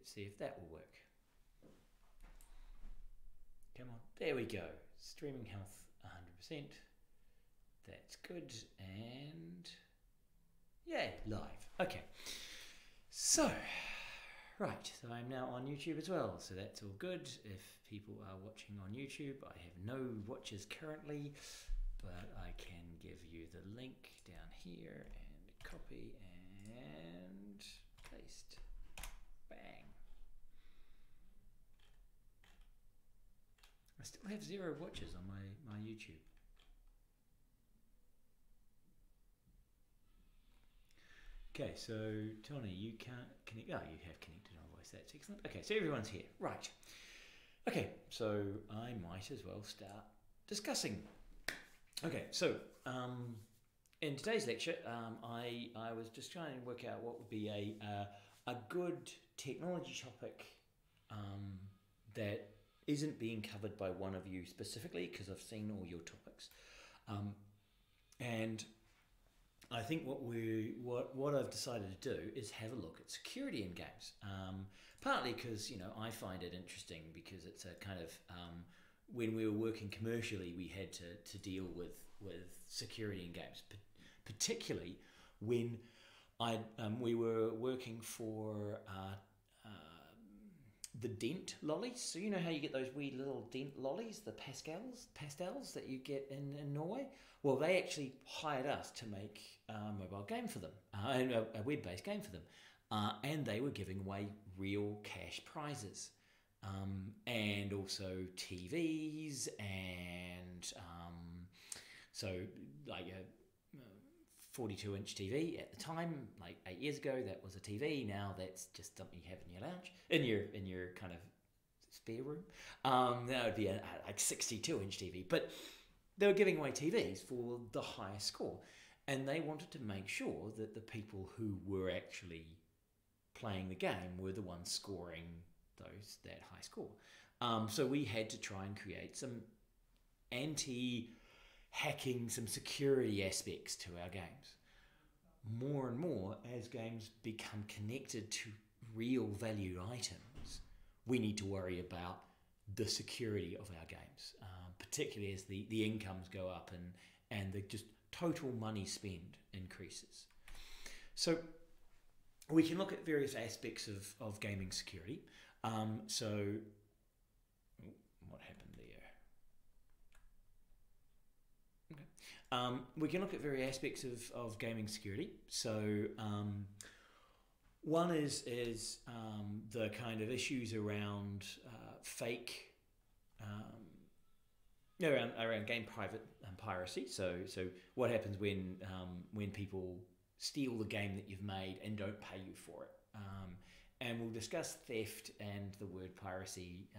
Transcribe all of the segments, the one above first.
see if that will work. Come on, there we go. Streaming health 100%. That's good, and yay, live. Okay, so right, so I'm now on YouTube as well, so that's all good. If people are watching on YouTube, I have no watchers currently, but I can give you the link down here and copy and paste. Bang. I still have 0 watchers on my YouTube. Okay, so Tony, you can't connect. Oh, you have connected on voice. That's excellent. Okay, so everyone's here. Right. Okay, so I might as well start discussing. Okay, so in today's lecture, I was just trying to work out what would be a good technology topic that isn't being covered by one of you specifically, because I've seen all your topics, and I think what I've decided to do is have a look at security in games. Partly because I find it interesting because it's a kind of when we were working commercially, we had to deal with security in games, particularly when we were working for the dent lollies. So you know how you get those weird little dent lollies, the pastels that you get in Norway? Well, they actually hired us to make a mobile game for them, a web-based game for them. And they were giving away real cash prizes. And also TVs and so like a 42-inch TV at the time, like 8 years ago, that was a TV. Now that's just something you have in your lounge, in your kind of spare room. That would be a like 62-inch TV. But they were giving away TVs for the highest score, and they wanted to make sure that the people who were actually playing the game were the ones scoring that high score. So we had to try and create some anti-hacking, some security aspects to our games. More and more, as games become connected to real valued items, we need to worry about the security of our games, particularly as the incomes go up and the just total money spend increases. So we can look at various aspects of gaming security. So what happened there? Okay. We can look at various aspects of gaming security. So one is the kind of issues around fake, around game piracy. So what happens when people steal the game that you've made and don't pay you for it. And we'll discuss theft and the word piracy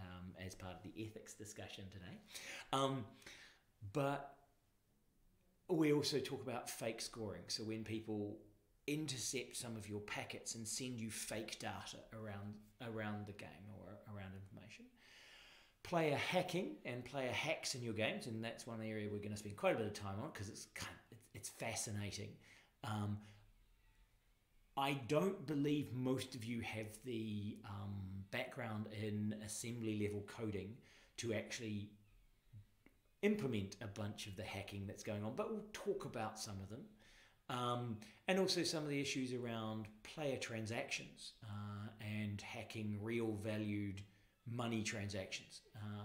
as part of the ethics discussion today. But we also talk about fake scoring. So when people intercept some of your packets and send you fake data around the game or around information. Player hacking and player hacks in your games, and that's one area we're going to spend quite a bit of time on because it's fascinating. I don't believe most of you have the background in assembly level coding to actually implement a bunch of the hacking that's going on, but we'll talk about some of them. And also some of the issues around player transactions and hacking real valued money transactions.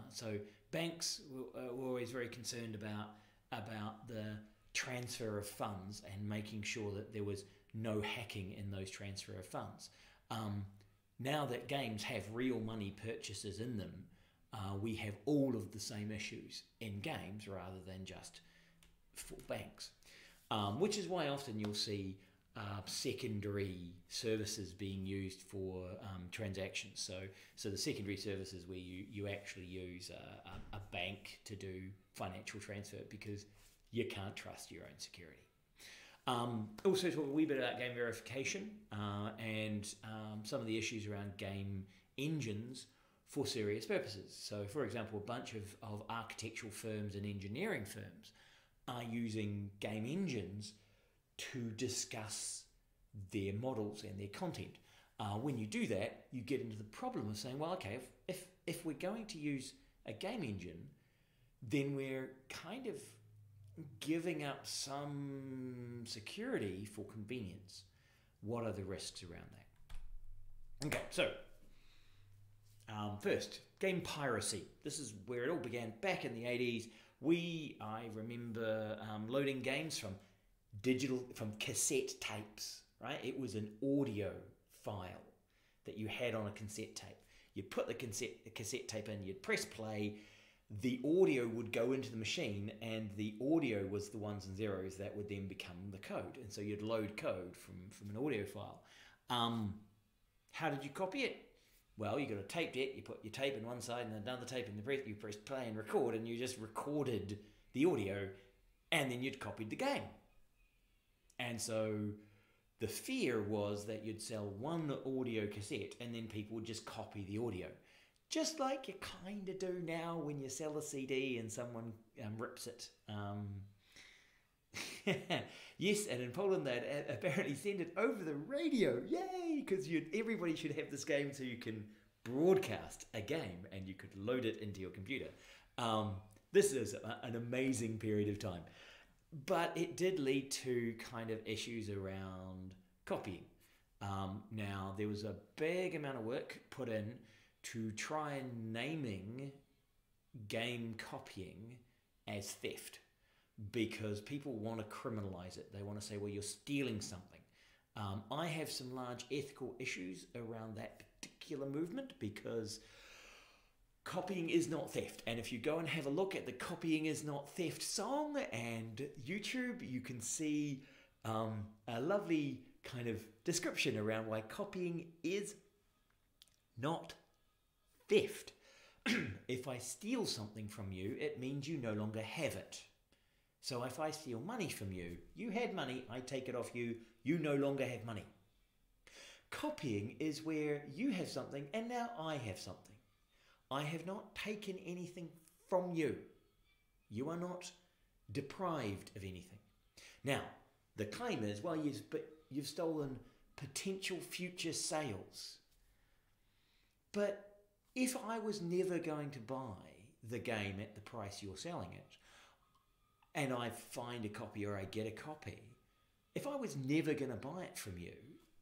So banks were always very concerned about the transfer of funds and making sure that there was no hacking in those transfer of funds. Now that games have real money purchases in them, we have all of the same issues in games rather than just for banks. Which is why often you'll see secondary services being used for transactions. So the secondary services where you actually use a bank to do financial transfer because you can't trust your own security. Also talk a wee bit about game verification and some of the issues around game engines for serious purposes. So for example, a bunch of architectural firms and engineering firms are using game engines to discuss their models and their content. when you do that, you get into the problem of saying, well, okay, if we're going to use a game engine, then we're kind of giving up some security for convenience. What are the risks around that? Okay, so first, game piracy. This is where it all began back in the 80s. I remember loading games from cassette tapes, right? It was an audio file that you had on a cassette tape. You'd put the cassette tape in, you'd press play, the audio would go into the machine, and the audio was the ones and zeros that would then become the code. And so you'd load code from an audio file. How did you copy it? Well, you got a tape deck, you put your tape in one side and another tape in the breath, you press play and record, and you just recorded the audio, and then you'd copied the game. And so the fear was that you'd sell one audio cassette and then people would just copy the audio. Just like you kind of do now when you sell a CD and someone rips it. Yes, and in Poland they apparently send it over the radio. Yay! Because everybody should have this game so you can broadcast a game and you could load it into your computer. This is an amazing period of time. But it did lead to kind of issues around copying. Now, there was a big amount of work put in to try and naming game copying as theft, because people want to criminalize it. They want to say, well, you're stealing something. I have some large ethical issues around that particular movement, because copying is not theft. And if you go and have a look at the Copying Is Not Theft song and YouTube, you can see a lovely kind of description around why copying is not theft. If I steal something from you, it means you no longer have it. So if I steal money from you, you had money, I take it off you, you no longer have money. Copying is where you have something and now I have something. I have not taken anything from you. You are not deprived of anything. Now, the claim is, well, yes, but you've stolen potential future sales. But if I was never going to buy the game at the price you're selling it, and I find a copy or I get a copy, if I was never going to buy it from you,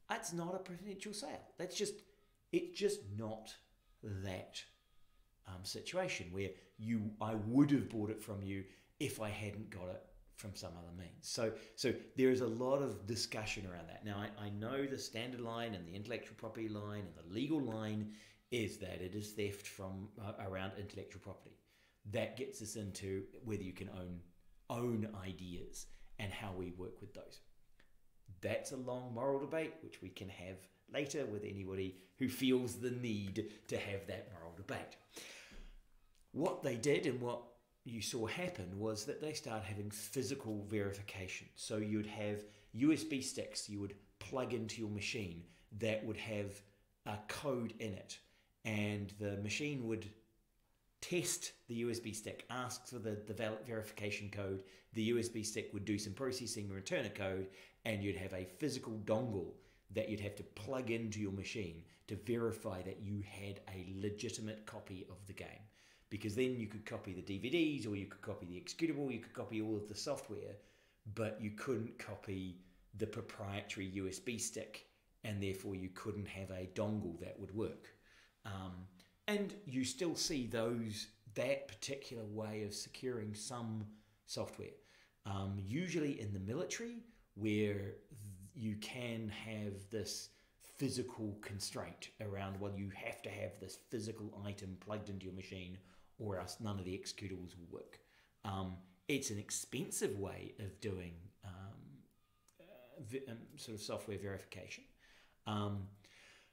that's not a potential sale. It's just not that situation where I would have bought it from you if I hadn't got it from some other means. So there is a lot of discussion around that. Now, I know the standard line and the intellectual property line and the legal line is that it is theft from around intellectual property. That gets us into whether you can own ideas and how we work with those. That's a long moral debate, which we can have later with anybody who feels the need to have that moral debate. What they did and what you saw happen was that they started having physical verification. So you'd have USB sticks you would plug into your machine that would have a code in it, and the machine would test the USB stick, ask for the verification code, the USB stick would do some processing and return a code, and you'd have a physical dongle that you'd have to plug into your machine to verify that you had a legitimate copy of the game. Because then you could copy the DVDs, or you could copy the executable, you could copy all of the software, but you couldn't copy the proprietary USB stick, and therefore you couldn't have a dongle that would work. And you still see that particular way of securing some software. Usually in the military, where you can have this physical constraint around, well, you have to have this physical item plugged into your machine or else none of the executables will work. It's an expensive way of doing sort of software verification.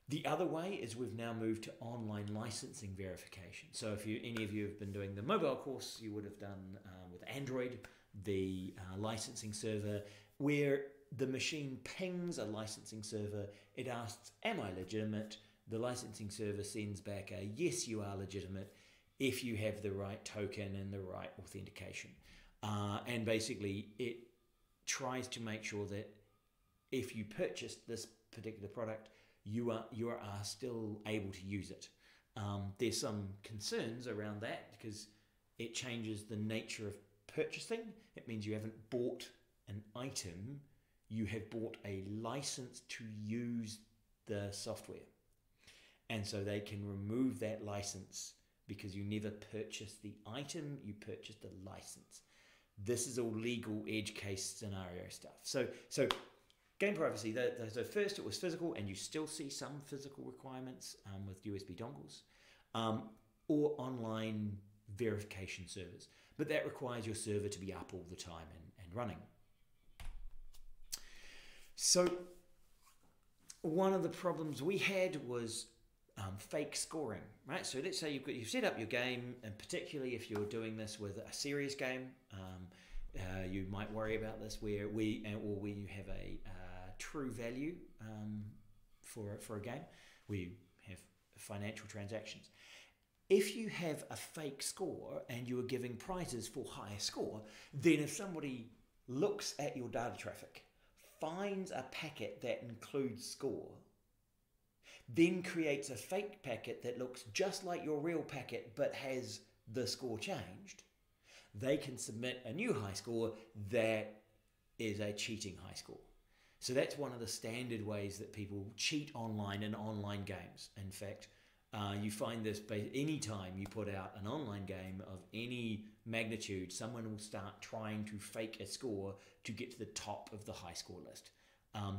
The other way is we've now moved to online licensing verification. So if any of you have been doing the mobile course, you would have done with Android, the licensing server, where the machine pings a licensing server. It asks, am I legitimate? The licensing server sends back a yes, you are legitimate if you have the right token and the right authentication. And basically it tries to make sure that if you purchased this particular product, you are still able to use it. There's some concerns around that because it changes the nature of purchasing. It means you haven't bought an item, you have bought a license to use the software. And so they can remove that license because you never purchased the item, you purchased a license. This is all legal edge case scenario stuff. So game privacy, so first it was physical, and you still see some physical requirements with USB dongles, or online verification servers. But that requires your server to be up all the time and running. So one of the problems we had was fake scoring, right? So let's say you've set up your game, and particularly if you're doing this with a serious game, you might worry about this where when you have a true value for a game, where you have financial transactions. If you have a fake score and you are giving prizes for higher score, then if somebody looks at your data traffic, finds a packet that includes score, then creates a fake packet that looks just like your real packet but has the score changed, they can submit a new high score that is a cheating high score. So that's one of the standard ways that people cheat online in online games. In fact, you find this any time you put out an online game of any magnitude, someone will start trying to fake a score to get to the top of the high score list.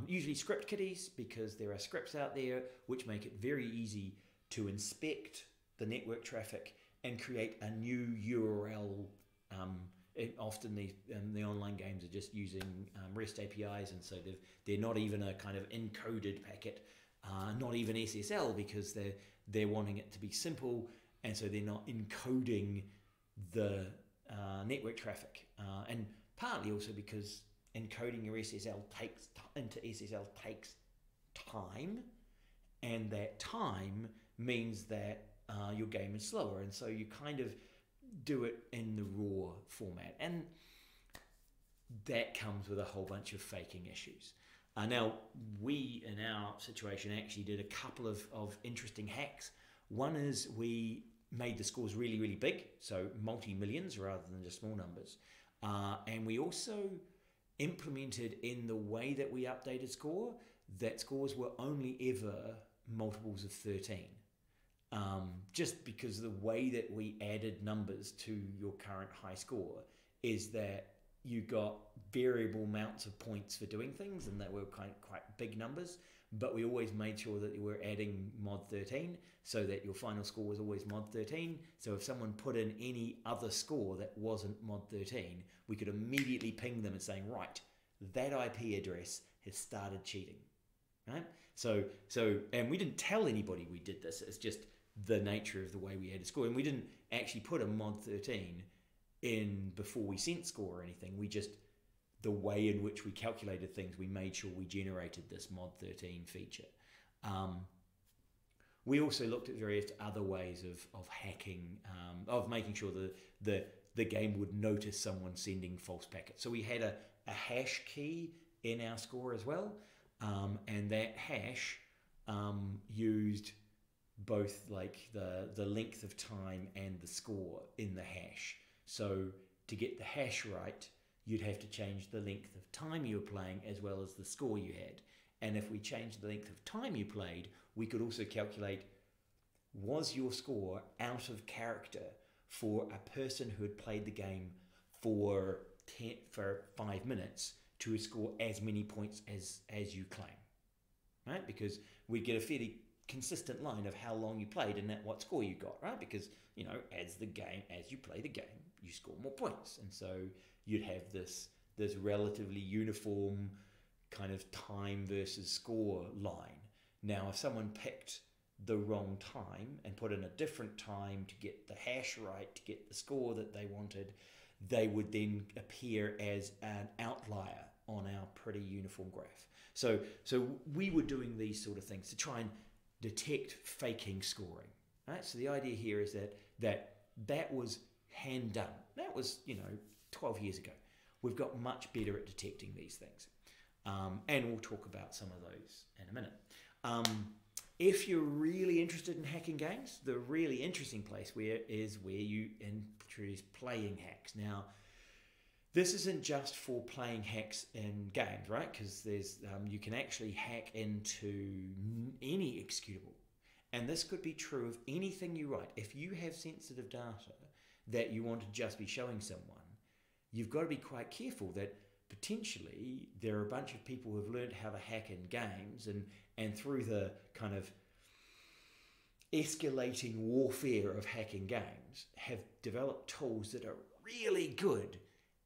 Usually script kiddies, because there are scripts out there which make it very easy to inspect the network traffic and create a new URL. Often the online games are just using REST APIs, and so they're not even a kind of encoded packet, not even SSL, because they're wanting it to be simple, and so they're not encoding the network traffic, and partly also because encoding your SSL into SSL takes time, and that time means that your game is slower, and so you kind of do it in the raw format, and that comes with a whole bunch of faking issues. Now, we in our situation actually did a couple of interesting hacks. One is we made the scores really, really big, so multi-millions rather than just small numbers, and we also implemented in the way that we updated score that scores were only ever multiples of 13. Just because the way that we added numbers to your current high score is that you got variable amounts of points for doing things, and that were quite big numbers, but we always made sure that you were adding mod 13 so that your final score was always mod 13. So if someone put in any other score that wasn't mod 13, we could immediately ping them and saying, right, that IP address has started cheating, right? So and we didn't tell anybody we did this. It's just the nature of the way we had to score, and we didn't actually put a mod 13 in before we sent score or anything. We just, the way in which we calculated things, we made sure we generated this mod 13 feature. We also looked at various other ways of hacking, of making sure that the game would notice someone sending false packets. So we had a hash key in our score as well, and that hash used both like the length of time and the score in the hash. So to get the hash right, you'd have to change the length of time you were playing as well as the score you had. And if we changed the length of time you played, we could also calculate, was your score out of character for a person who had played the game for 5 minutes to score as many points as you claim, right? Because we'd get a fairly consistent line of how long you played and at what score you got, right? Because, you know, as you play the game, you score more points, and so you'd have this relatively uniform kind of time versus score line. Now, if someone picked the wrong time and put in a different time to get the hash right, to get the score that they wanted, they would then appear as an outlier on our pretty uniform graph. So we were doing these sort of things to try and detect faking scoring, right? So the idea here is that was hand done. That was, 12 years ago. We've got much better at detecting these things. And we'll talk about some of those in a minute. If you're really interested in hacking games, the really interesting place is where you introduce playing hacks. Now, this isn't just for playing hacks in games, right? Because there's you can actually hack into any executable. And this could be true of anything you write. If you have sensitive data that you want to just be showing someone, you've got to be quite careful that potentially there are a bunch of people who have learned how to hack in games and through the kind of escalating warfare of hacking games have developed tools that are really good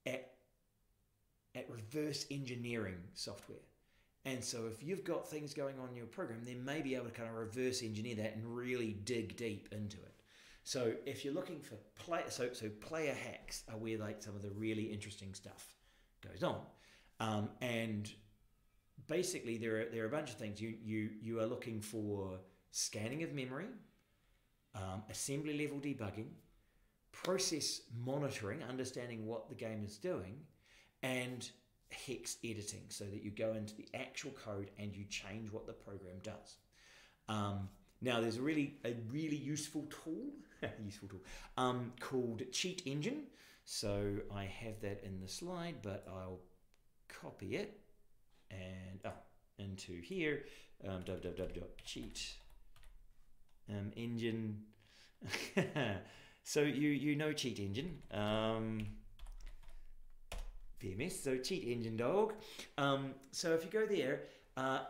at reverse engineering software. And so if you've got things going on in your program, they may be able to kind of reverse engineer that and really dig deep into it. So if you're looking for player hacks are where like some of the really interesting stuff goes on. And basically there are a bunch of things. You are looking for scanning of memory, assembly level debugging, process monitoring, understanding what the game is doing, and hex editing, so that you go into the actual code and you change what the program does. Now there's a really useful tool, called Cheat Engine. So I have that in the slide, but I'll copy it and into here, www.cheat engine. So you know Cheat Engine. VMS, so Cheat Engine dog. So if you go there,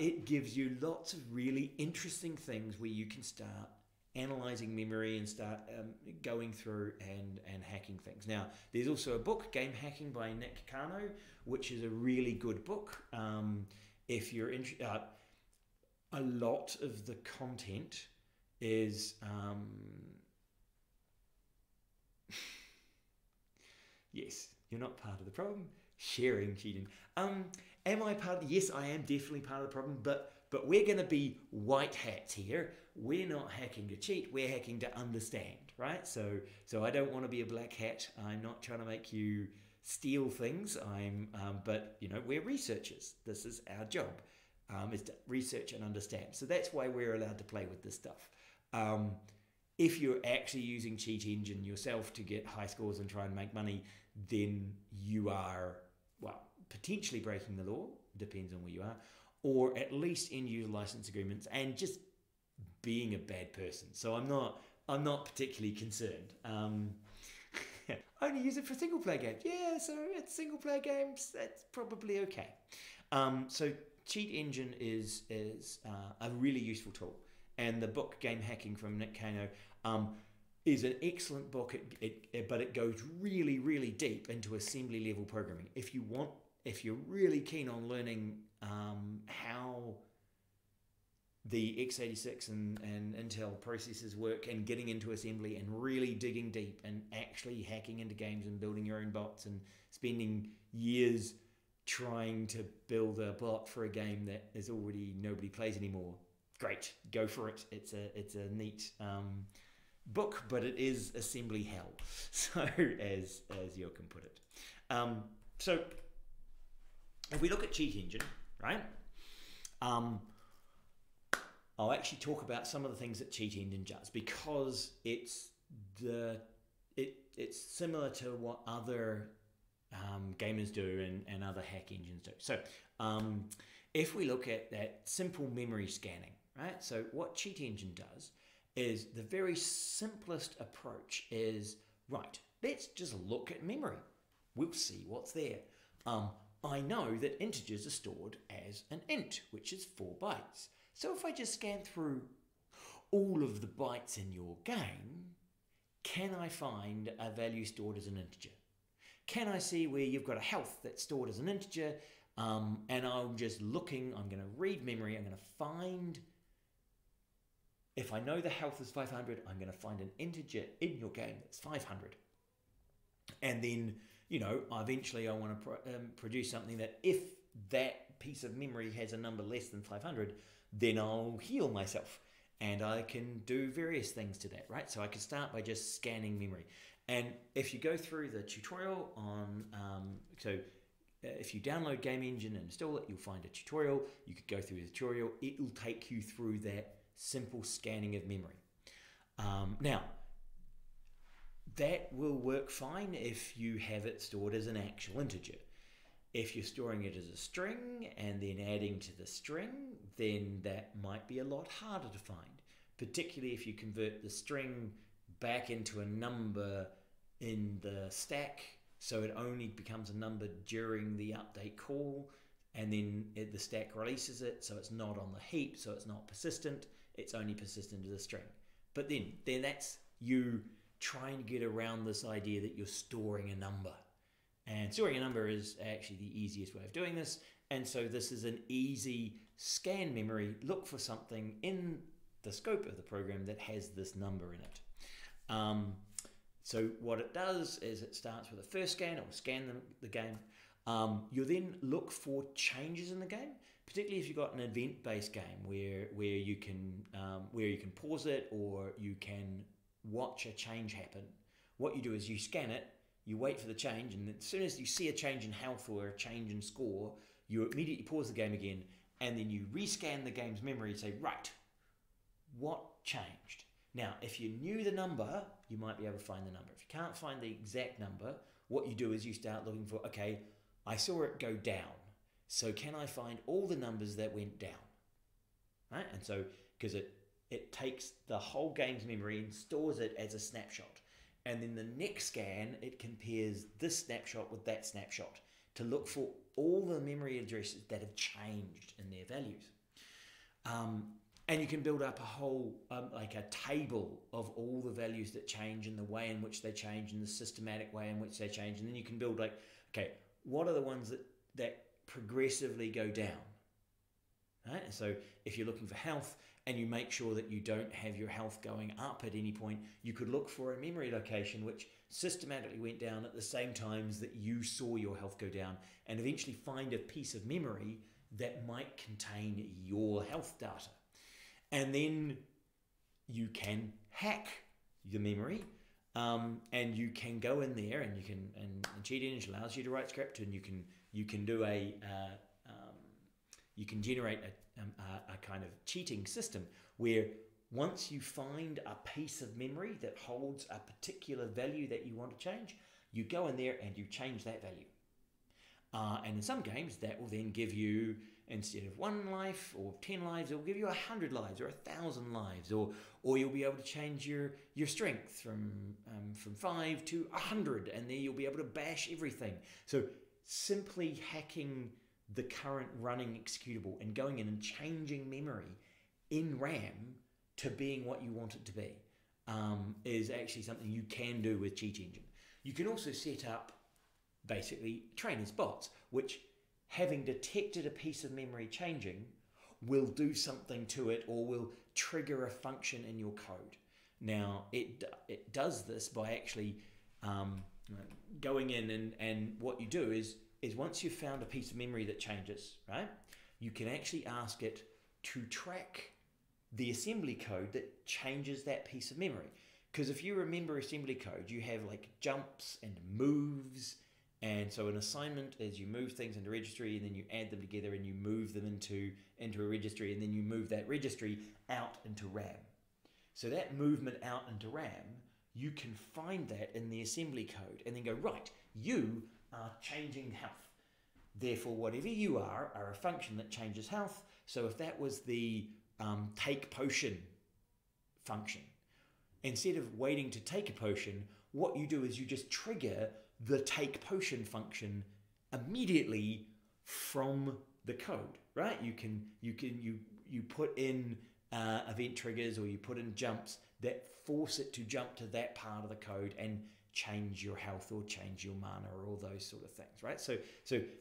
it gives you lots of really interesting things where you can start analyzing memory and start going through and hacking things. Now, there's also a book, Game Hacking by Nick Cano, which is a really good book. If you're interested, a lot of the content is yes, you're not part of the problem. Sharing cheating. Am I part of the, yes, I am definitely part of the problem, but we're going to be white hats here. We're not hacking to cheat, we're hacking to understand, right? So I don't want to be a black hat. I'm not trying to make you steal things. But you know, we're researchers. This is our job, is to research and understand. So that's why we're allowed to play with this stuff. If you're actually using Cheat Engine yourself to get high scores and try and make money, then you are, well, potentially breaking the law, depends on where you are, or at least end-user license agreements and just being a bad person. So I'm not particularly concerned. Only use it for single-player games. Yeah, so it's single-player games, that's probably okay. So Cheat Engine is a really useful tool. And the book Game Hacking from Nick Cano is an excellent book, but it goes really, really deep into assembly level programming. If you're really keen on learning how the x86 and Intel processors work and getting into assembly and really digging deep and actually hacking into games and building your own bots and spending years trying to build a bot for a game that is already nobody plays anymore, great, go for it. It's a neat book, but it is assembly hell, so as Joachim put it. So if we look at Cheat Engine, right, I'll actually talk about some of the things that Cheat Engine does, because it's similar to what other gamers do and other hack engines do. So if we look at that simple memory scanning, right, so what Cheat Engine does is the very simplest approach is, right, let's just look at memory. We'll see what's there. I know that integers are stored as an int, which is 4 bytes. So if I just scan through all of the bytes in your game, can I find a value stored as an integer? Can I see where you've got a health that's stored as an integer? And I'm just looking, I'm going to read memory, I'm going to find, if I know the health is 500, I'm going to find an integer in your game that's 500. And then, you know, eventually I want to produce something that if that piece of memory has a number less than 500, then I'll heal myself. And I can do various things to that, right? So I can start by just scanning memory. And if you go through the tutorial on, so if you download Game Engine and install it, you'll find a tutorial. You could go through the tutorial. It will take you through that simple scanning of memory. Now, that will work fine if you have it stored as an actual integer. If you're storing it as a string and then adding to the string, then that might be a lot harder to find, particularly if you convert the string back into a number in the stack, so it only becomes a number during the update call, and then the stack releases it, so it's not on the heap, so it's not persistent, it's only persistent as a string. But then that's you trying to get around this idea that you're storing a number. And storing a number is actually the easiest way of doing this, and so this is an easy scan memory, look for something in the scope of the program that has this number in it. So what it does is it starts with a first scan, it will scan the game. You'll then look for changes in the game, particularly if you've got an event-based game where you can pause it or you can watch a change happen. What you do is you scan it, you wait for the change, and as soon as you see a change in health or a change in score, you immediately pause the game again, and then you rescan the game's memory and say, right, what changed? Now, if you knew the number, you might be able to find the number. If you can't find the exact number, what you do is you start looking for, okay, I saw it go down, so can I find all the numbers that went down? Right? And so, because it takes the whole game's memory and stores it as a snapshot. And then the next scan, it compares this snapshot with that snapshot to look for all the memory addresses that have changed in their values. And you can build up a whole, like a table of all the values that change and the way in which they change and the systematic way in which they change. And then you can build like, okay, what are the ones that progressively go down? Right? And so if you're looking for health and you make sure that you don't have your health going up at any point, you could look for a memory location which systematically went down at the same times that you saw your health go down, and eventually find a piece of memory that might contain your health data. And then you can hack the memory, and you can go in there and you can, and Anticheating allows you to write script, and you can do you can generate a kind of cheating system where once you find a piece of memory that holds a particular value that you want to change, you go in there and you change that value. And in some games that will then give you, instead of 1 life or 10 lives, it will give you 100 lives or 1,000 lives, or you'll be able to change your strength from 5 to 100, and then you'll be able to bash everything. So simply hacking the current running executable and going in and changing memory in RAM to being what you want it to be is actually something you can do with Cheat Engine. You can also set up basically trainers bots, which, having detected a piece of memory changing, will do something to it or will trigger a function in your code. Now, it does this by actually going in, and what you do is once you've found a piece of memory that changes, right, you can actually ask it to track the assembly code that changes that piece of memory. Because if you remember assembly code, you have like jumps and moves. And so an assignment is you move things into registry, and then you add them together and you move them into a registry, and then you move that registry out into RAM. So that movement out into RAM, you can find that in the assembly code and then go, right, you are changing health. Therefore, whatever you are a function that changes health. So if that was the take potion function, instead of waiting to take a potion, what you do is you just trigger the take potion function immediately from the code, right? You put in event triggers, or you put in jumps that force it to jump to that part of the code and change your health or change your mana or all those sort of things, right? So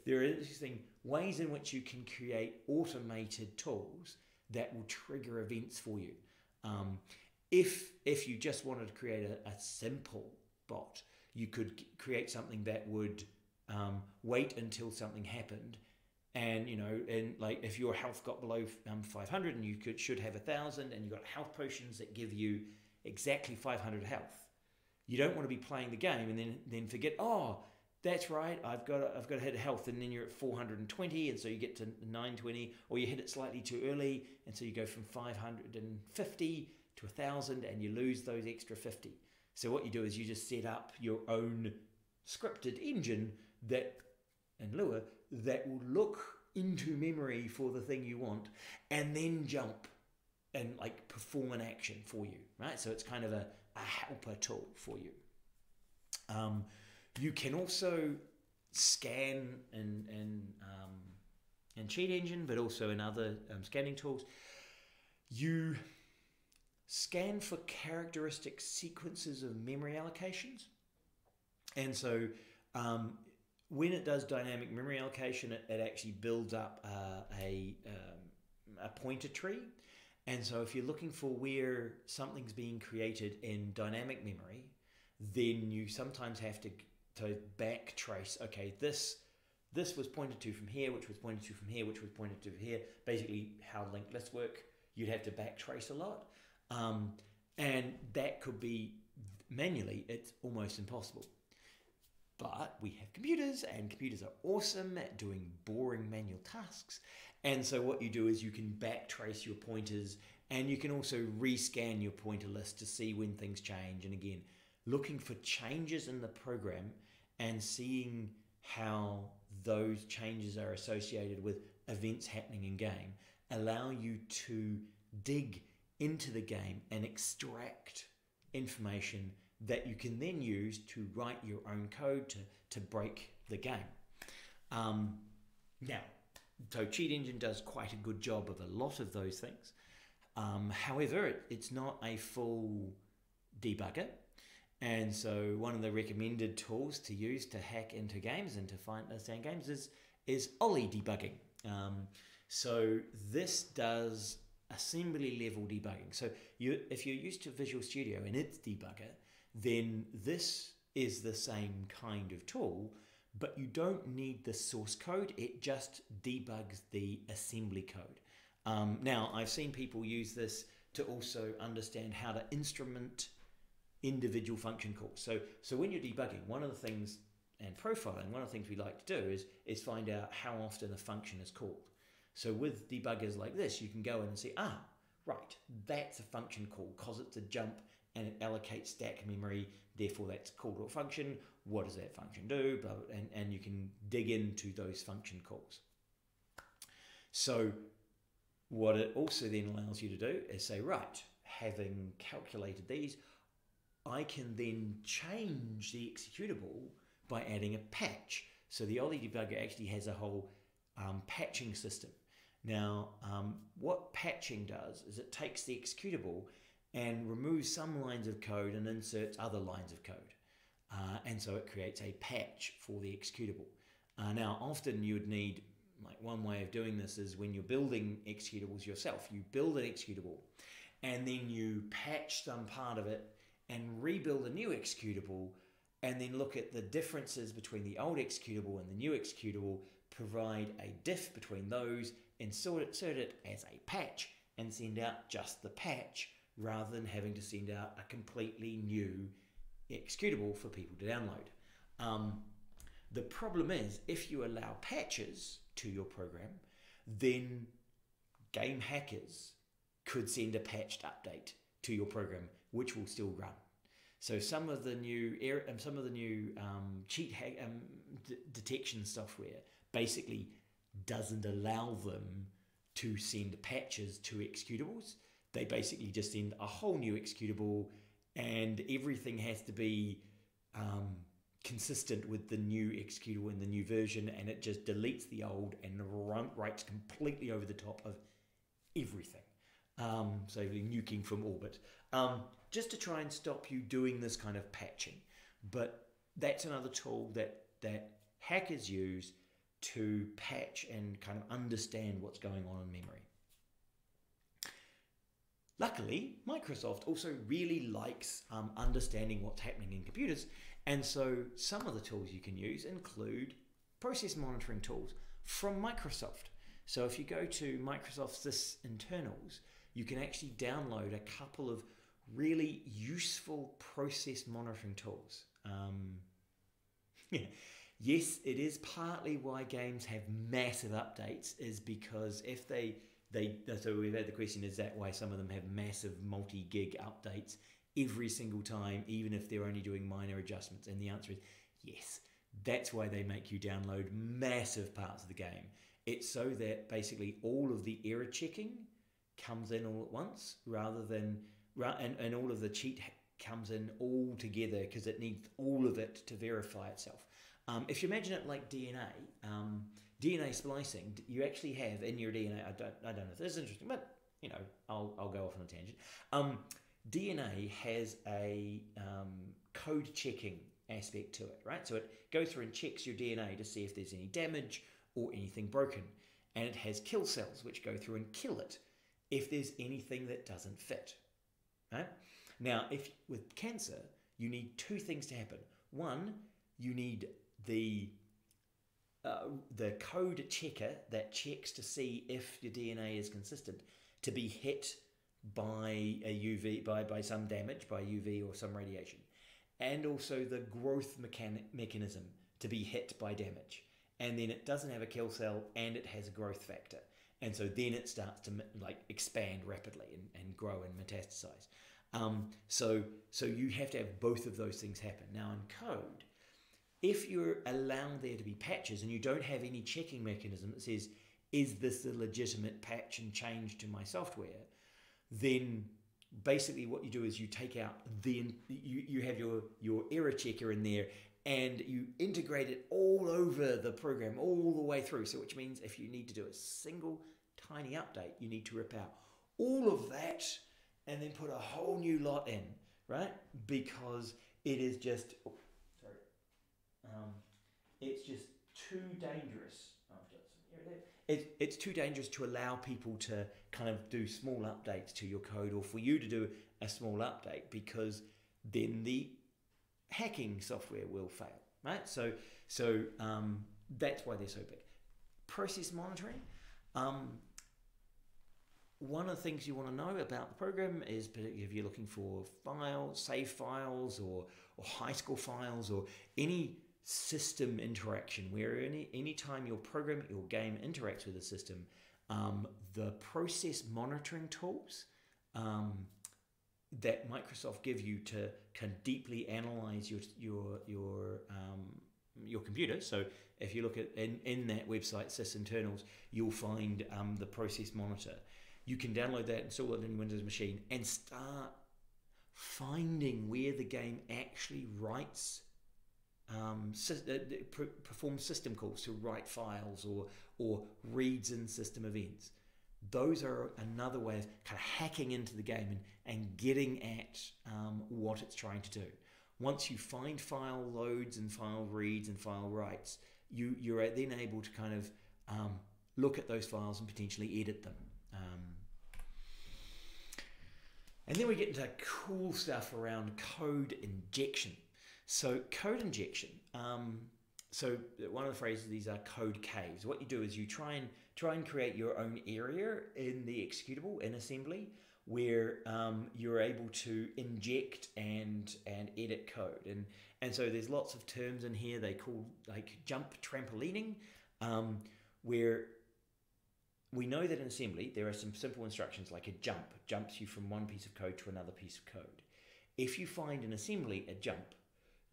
there are interesting ways in which you can create automated tools that will trigger events for you. If you just wanted to create a simple bot, you could create something that would wait until something happened, and like if your health got below 500 and you should have 1,000, and you got health potions that give you exactly 500 health. You don't want to be playing the game and then forget, oh, that's right, I've got to hit health, and then you're at 420, and so you get to 920, or you hit it slightly too early, and so you go from 550 to 1,000, and you lose those extra 50. So what you do is you just set up your own scripted engine that, in Lua, that will look into memory for the thing you want, and then jump and like perform an action for you, right? So it's kind of a helper tool for you. You can also scan in Cheat Engine, but also in other scanning tools. You scan for characteristic sequences of memory allocations. And so when it does dynamic memory allocation, it actually builds up a pointer tree. And so if you're looking for where something's being created in dynamic memory, then you sometimes have to back trace, okay, this was pointed to from here, which was pointed to from here, which was pointed to here. Basically how linked lists work, you'd have to back trace a lot. And that could be manually, it's almost impossible. But we have computers, and computers are awesome at doing boring manual tasks. And so what you do is you can backtrace your pointers, and you can also rescan your pointer list to see when things change. And again, looking for changes in the program and seeing how those changes are associated with events happening in game allow you to dig into the game and extract information that you can then use to write your own code to break the game. Now, so Cheat Engine does quite a good job of a lot of those things. However, it's not a full debugger. And so one of the recommended tools to use to hack into games and to understand games is Olle Debugging. So this does assembly level debugging. So if you're used to Visual Studio and its debugger, then this is the same kind of tool, but you don't need the source code. It just debugs the assembly code. Now, I've seen people use this to also understand how to instrument individual function calls. So when you're debugging, one of the things, and profiling, one of the things we like to do is find out how often a function is called. So with debuggers like this, you can go in and see, right, that's a function call because it's a jump and it allocates stack memory, therefore that's called to a function. What does that function do? Blah, blah, and you can dig into those function calls. So what it also then allows you to do is say, right, having calculated these, I can then change the executable by adding a patch. So the Olle Debugger actually has a whole patching system. Now, what patching does is it takes the executable and removes some lines of code and inserts other lines of code. And so it creates a patch for the executable. Now, often you would need, like one way of doing this is when you're building executables yourself, you build an executable and then you patch some part of it and rebuild a new executable, and then look at the differences between the old executable and the new executable, provide a diff between those, insert it as a patch, and send out just the patch, rather than having to send out a completely new executable for people to download. The problem is, if you allow patches to your program, then game hackers could send a patched update to your program, which will still run. So some of the new cheat hack detection software basically doesn't allow them to send patches to executables. They basically just send a whole new executable, and everything has to be consistent with the new executable in the new version, and it just deletes the old and writes completely over the top of everything. So nuking from orbit, just to try and stop you doing this kind of patching. But that's another tool that hackers use to patch and kind of understand what's going on in memory. Luckily, Microsoft also really likes understanding what's happening in computers, and so some of the tools you can use include process monitoring tools from Microsoft. So if you go to Microsoft Sys internals, you can actually download a couple of really useful process monitoring tools. Yes, it is partly why games have massive updates, is because if so we've had the question, is that why some of them have massive multi-gig updates every single time, even if they're only doing minor adjustments? And the answer is yes. That's why they make you download massive parts of the game. It's so that basically all of the error checking comes in all at once, rather than, and all of the cheat comes in all together, because it needs all of it to verify itself. If you imagine it like DNA splicing, you actually have in your DNA, I don't know if this is interesting, but you know, I'll go off on a tangent. DNA has a code checking aspect to it, right? So it goes through and checks your DNA to see if there's any damage or anything broken. And it has kill cells which go through and kill it if there's anything that doesn't fit, right? Now, if with cancer, you need two things to happen. One, you need the code checker that checks to see if your DNA is consistent to be hit by a UV, by some damage, by UV or some radiation. And also the growth mechanism to be hit by damage. And then it doesn't have a kill cell and it has a growth factor. And so then it starts to like expand rapidly and grow and metastasize. So you have to have both of those things happen. Now in code, if you allow there to be patches and you don't have any checking mechanism that says, is this a legitimate patch and change to my software, then basically what you do is you take out you have your error checker in there and you integrate it all over the program all the way through. So which means if you need to do a single tiny update, you need to rip out all of that and then put a whole new lot in, right? Because it is just, it's just too dangerous. It's too dangerous to allow people to kind of do small updates to your code, or for you to do a small update, because then the hacking software will fail, right? So that's why they're so big. Process monitoring. One of the things you want to know about the program is, particularly if you're looking for files, save files, or high score files, or any system interaction, where any time your program, your game interacts with the system, the process monitoring tools that Microsoft give you to can deeply analyze your computer. So if you look at in that website sysinternals, you'll find the process monitor. You can download that, install it in your Windows machine, and start finding where the game actually writes, performs system calls to write files, or reads in system events. Those are another way of kind of hacking into the game and getting at what it's trying to do. Once you find file loads and file reads and file writes, you're then able to kind of look at those files and potentially edit them. And then we get into cool stuff around code injection. So code injection, so one of the phrases, these are code caves. What you do is you try and create your own area in the executable in assembly, where you're able to inject and edit code. And so there's lots of terms in here they call like jump trampolining, where we know that in assembly there are some simple instructions like a jump jumps you from one piece of code to another piece of code. If you find in assembly a jump,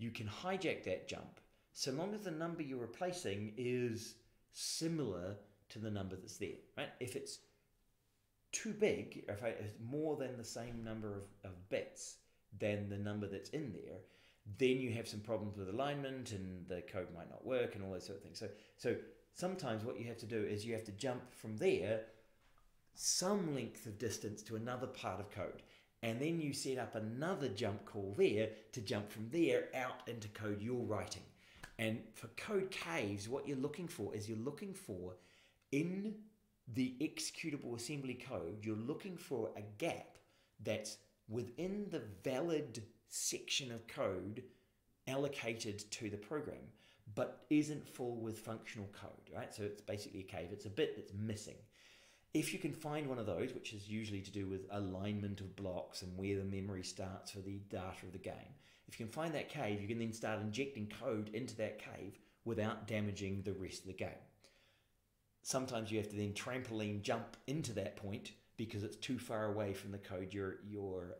you can hijack that jump so long as the number you're replacing is similar to the number that's there, right? If it's too big, if it's more than the same number of bits than the number that's in there, then you have some problems with alignment and the code might not work and all those sort of things. So sometimes what you have to do is you have to jump from there some length of distance to another part of code. And then you set up another jump call there to jump from there out into code you're writing. And for code caves, what you're looking for is in the executable assembly code, you're looking for a gap that's within the valid section of code allocated to the program, but isn't full with functional code, right? So it's basically a cave. It's a bit that's missing. If you can find one of those, which is usually to do with alignment of blocks and where the memory starts for the data of the game, if you can find that cave, you can then start injecting code into that cave without damaging the rest of the game. Sometimes you have to then trampoline jump into that point because it's too far away from the code you're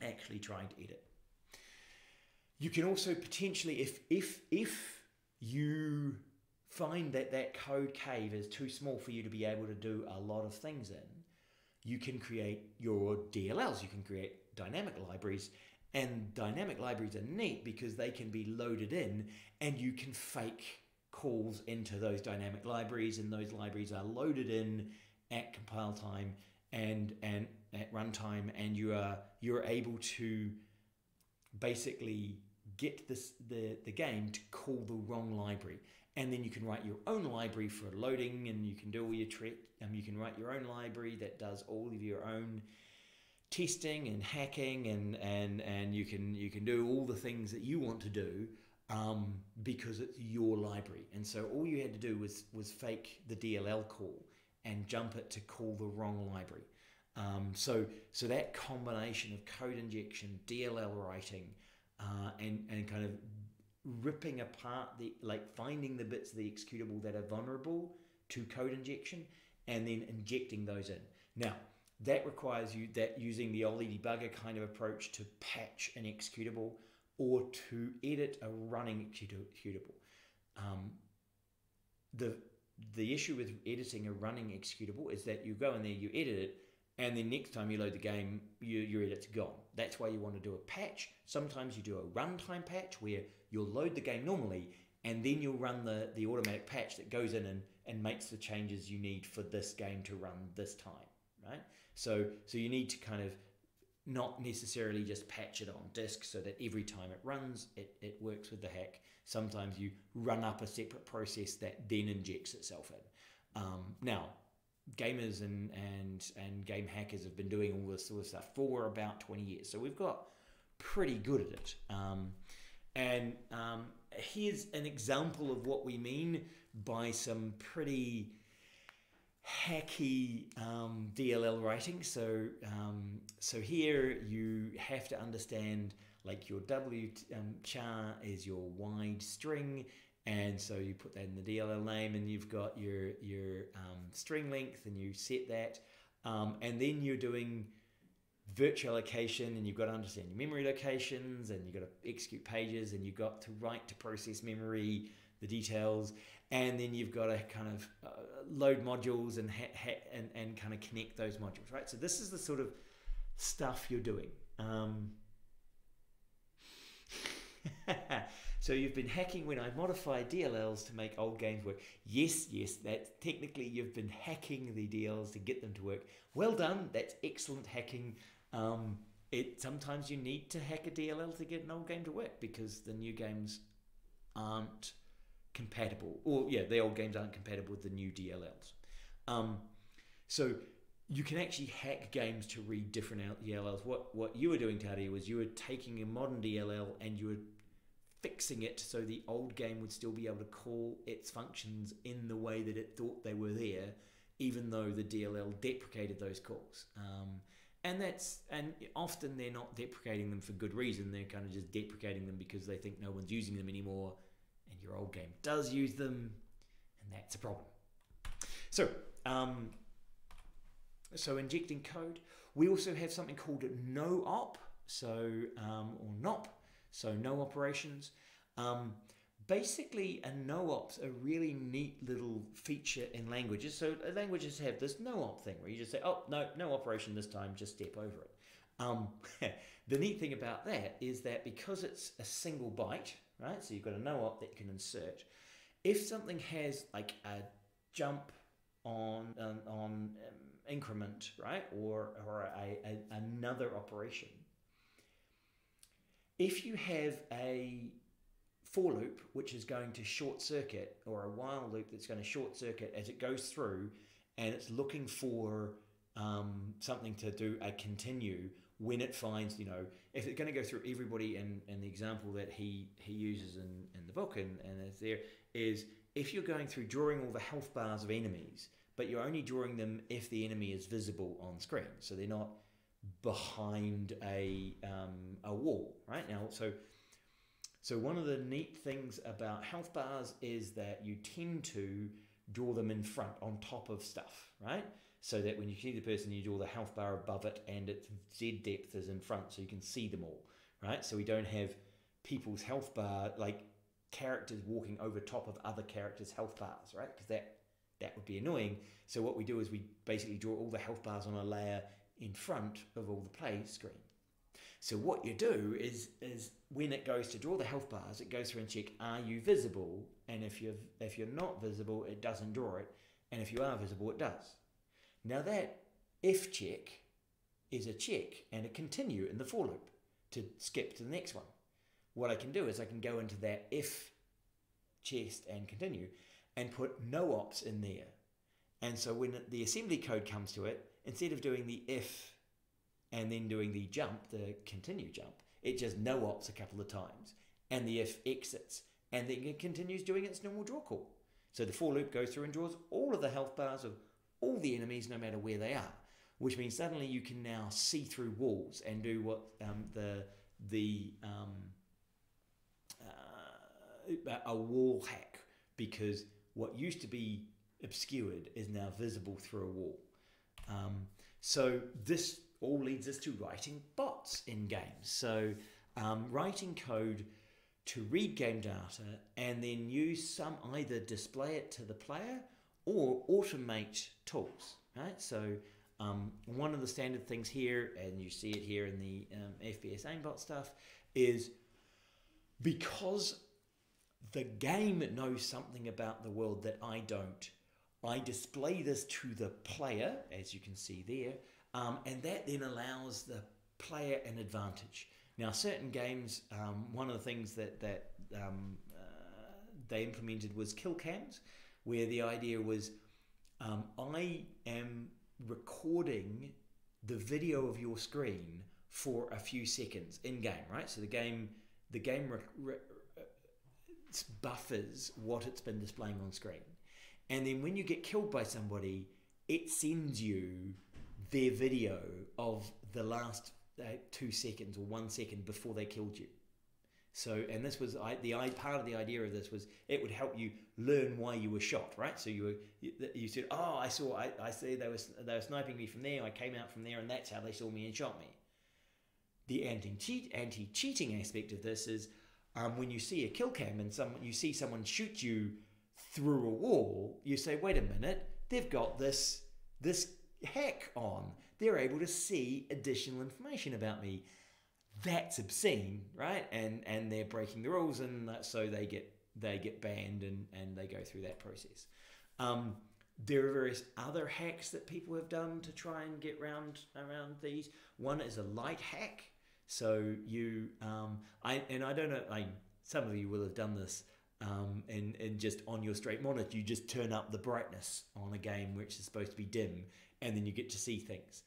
actually trying to edit. You can also potentially, if you find that code cave is too small for you to be able to do a lot of things in, you can create your DLLs. You can create dynamic libraries, and dynamic libraries are neat because they can be loaded in, and you can fake calls into those dynamic libraries, and those libraries are loaded in at compile time and at runtime, and you're able to basically get the game to call the wrong library, and then you can write your own library for loading, and you can do all your you can write your own library that does all of your own testing and hacking, and you can do all the things that you want to do because it's your library. And so all you had to do was fake the DLL call and jump it to call the wrong library. So that combination of code injection, DLL writing, and kind of ripping apart finding the bits of the executable that are vulnerable to code injection and then injecting those in. Now, that requires you using the Olle Debugger kind of approach to patch an executable or to edit a running executable. The issue with editing a running executable is that you go in there, you edit it, and then next time you load the game, your edit's gone. That's why you want to do a patch. Sometimes you do a runtime patch where you'll load the game normally, and then you'll run the automatic patch that goes in and makes the changes you need for this game to run this time, right? So you need to kind of not necessarily just patch it on disk so that every time it runs, it works with the hack. Sometimes you run up a separate process that then injects itself in. Now, gamers and game hackers have been doing all this sort of stuff for about 20 years. So we've got pretty good at it. Here's an example of what we mean by some pretty hacky DLL writing. So here you have to understand, like, your char is your wide string, and so you put that in the DLL name, and you've got your string length, and you set that, and then you're doing virtual allocation, and you've got to understand your memory locations, and you've got to execute pages, and you've got to write to process memory, the details, and then you've got to kind of load modules and kind of connect those modules, right? So this is the sort of stuff you're doing. So you've been hacking when I modify DLLs to make old games work. Yes, that's technically you've been hacking the DLLs to get them to work. Well done, that's excellent hacking. Sometimes you need to hack a DLL to get an old game to work because the new games aren't compatible, or the old games aren't compatible with the new DLLs. So you can actually hack games to read different DLLs. What you were doing, Tadia, was you were taking a modern DLL and you were fixing it so the old game would still be able to call its functions in the way that it thought they were there, even though the DLL deprecated those calls. And often they're not deprecating them for good reason. They're kind of just deprecating them because they think no one's using them anymore, and your old game does use them, and that's a problem. So, injecting code. We also have something called no-op, or NOP, so no operations. Basically, a no-op's a really neat little feature in languages. So languages have this no-op thing where you just say, oh, no operation this time, just step over it. The neat thing about that is that because it's a single byte, right? So you've got a no-op that you can insert. If something has like a jump on increment, right, or another operation, if you have a for loop which is going to short circuit, or a while loop that's going to short circuit as it goes through, and it's looking for something to do a continue when it finds, if it's going to go through everybody, and the example that he uses in the book and is there is, if you're going through drawing all the health bars of enemies, but you're only drawing them if the enemy is visible on screen, so they're not behind a wall, right? Now, So one of the neat things about health bars is that you tend to draw them in front on top of stuff, right? So that when you see the person, you draw the health bar above it and its Z depth is in front so you can see them all, right? So we don't have people's health bar, like characters walking over top of other characters' health bars, right? Because that would be annoying. So what we do is we basically draw all the health bars on a layer in front of all the play screen. So what you do is when it goes to draw the health bars, it goes through and check, are you visible? And if you're not visible, it doesn't draw it. And if you are visible, it does. Now that if check is a check and a continue in the for loop to skip to the next one. What I can do is I can go into that if chest and continue and put no ops in there. And so when the assembly code comes to it, instead of doing the if and then doing the jump, the continue jump, it just no ops a couple of times. And the if exits. And then it continues doing its normal draw call. So the for loop goes through and draws all of the health bars of all the enemies no matter where they are. Which means suddenly you can now see through walls and do what a wall hack. Because what used to be obscured is now visible through a wall. So this all leads us to writing bots in games. So writing code to read game data and then use either display it to the player or automate tools, right? So one of the standard things here, and you see it here in the FPS aimbot stuff, is because the game knows something about the world that I don't, I display this to the player, as you can see there, and that then allows the player an advantage. Now, certain games, one of the things that they implemented was kill cams, where the idea was I am recording the video of your screen for a few seconds in game, right? So the game buffers what it's been displaying on screen. And then when you get killed by somebody, it sends you their video of the last 2 seconds or 1 second before they killed you. So, and this was part of the idea of this was it would help you learn why you were shot, right? So you said, oh, I see they were sniping me from there. I came out from there, and that's how they saw me and shot me. The anti-cheating aspect of this is when you see a kill cam and you see someone shoot you through a wall, you say, wait a minute, they've got this hack on. They're able to see additional information about me. That's obscene, right? And they're breaking the rules, and so they get banned and they go through that process. There are various other hacks that people have done to try and get around these. One is a light hack. So you, I don't know, some of you will have done this, and just on your straight monitor, you just turn up the brightness on a game which is supposed to be dim, and then you get to see things.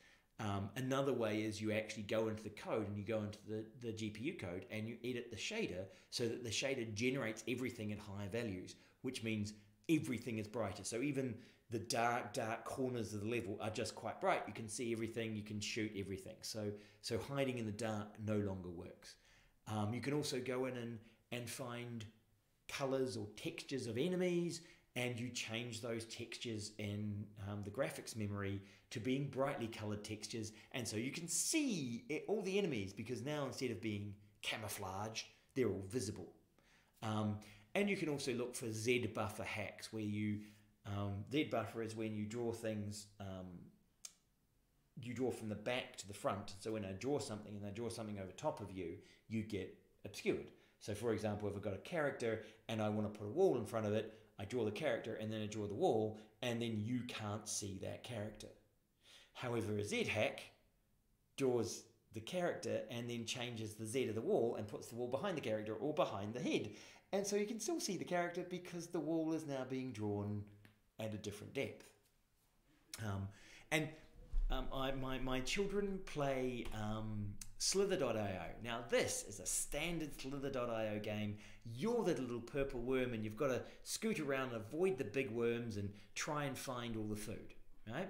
Another way is you actually go into the code and you go into the GPU code and you edit the shader so that the shader generates everything at higher values, which means everything is brighter. So even the dark corners of the level are just quite bright. You can see everything, you can shoot everything. So hiding in the dark no longer works. You can also go in and find colors or textures of enemies, and you change those textures in the graphics memory to being brightly colored textures, and so you can see all the enemies, because now instead of being camouflaged, they're all visible. And you can also look for Z buffer hacks, where Z buffer is when you draw things, you draw from the back to the front. So when I draw something and I draw something over top of you, you get obscured. So for example, if I've got a character and I want to put a wall in front of it, I draw the character and then I draw the wall, and then you can't see that character. However, a Z hack draws the character and then changes the Z of the wall and puts the wall behind the character or behind the head. And so you can still see the character because the wall is now being drawn at a different depth. My children play slither.io. Now this is a standard slither.io game. You're the little purple worm and you've got to scoot around and avoid the big worms and try and find all the food, right?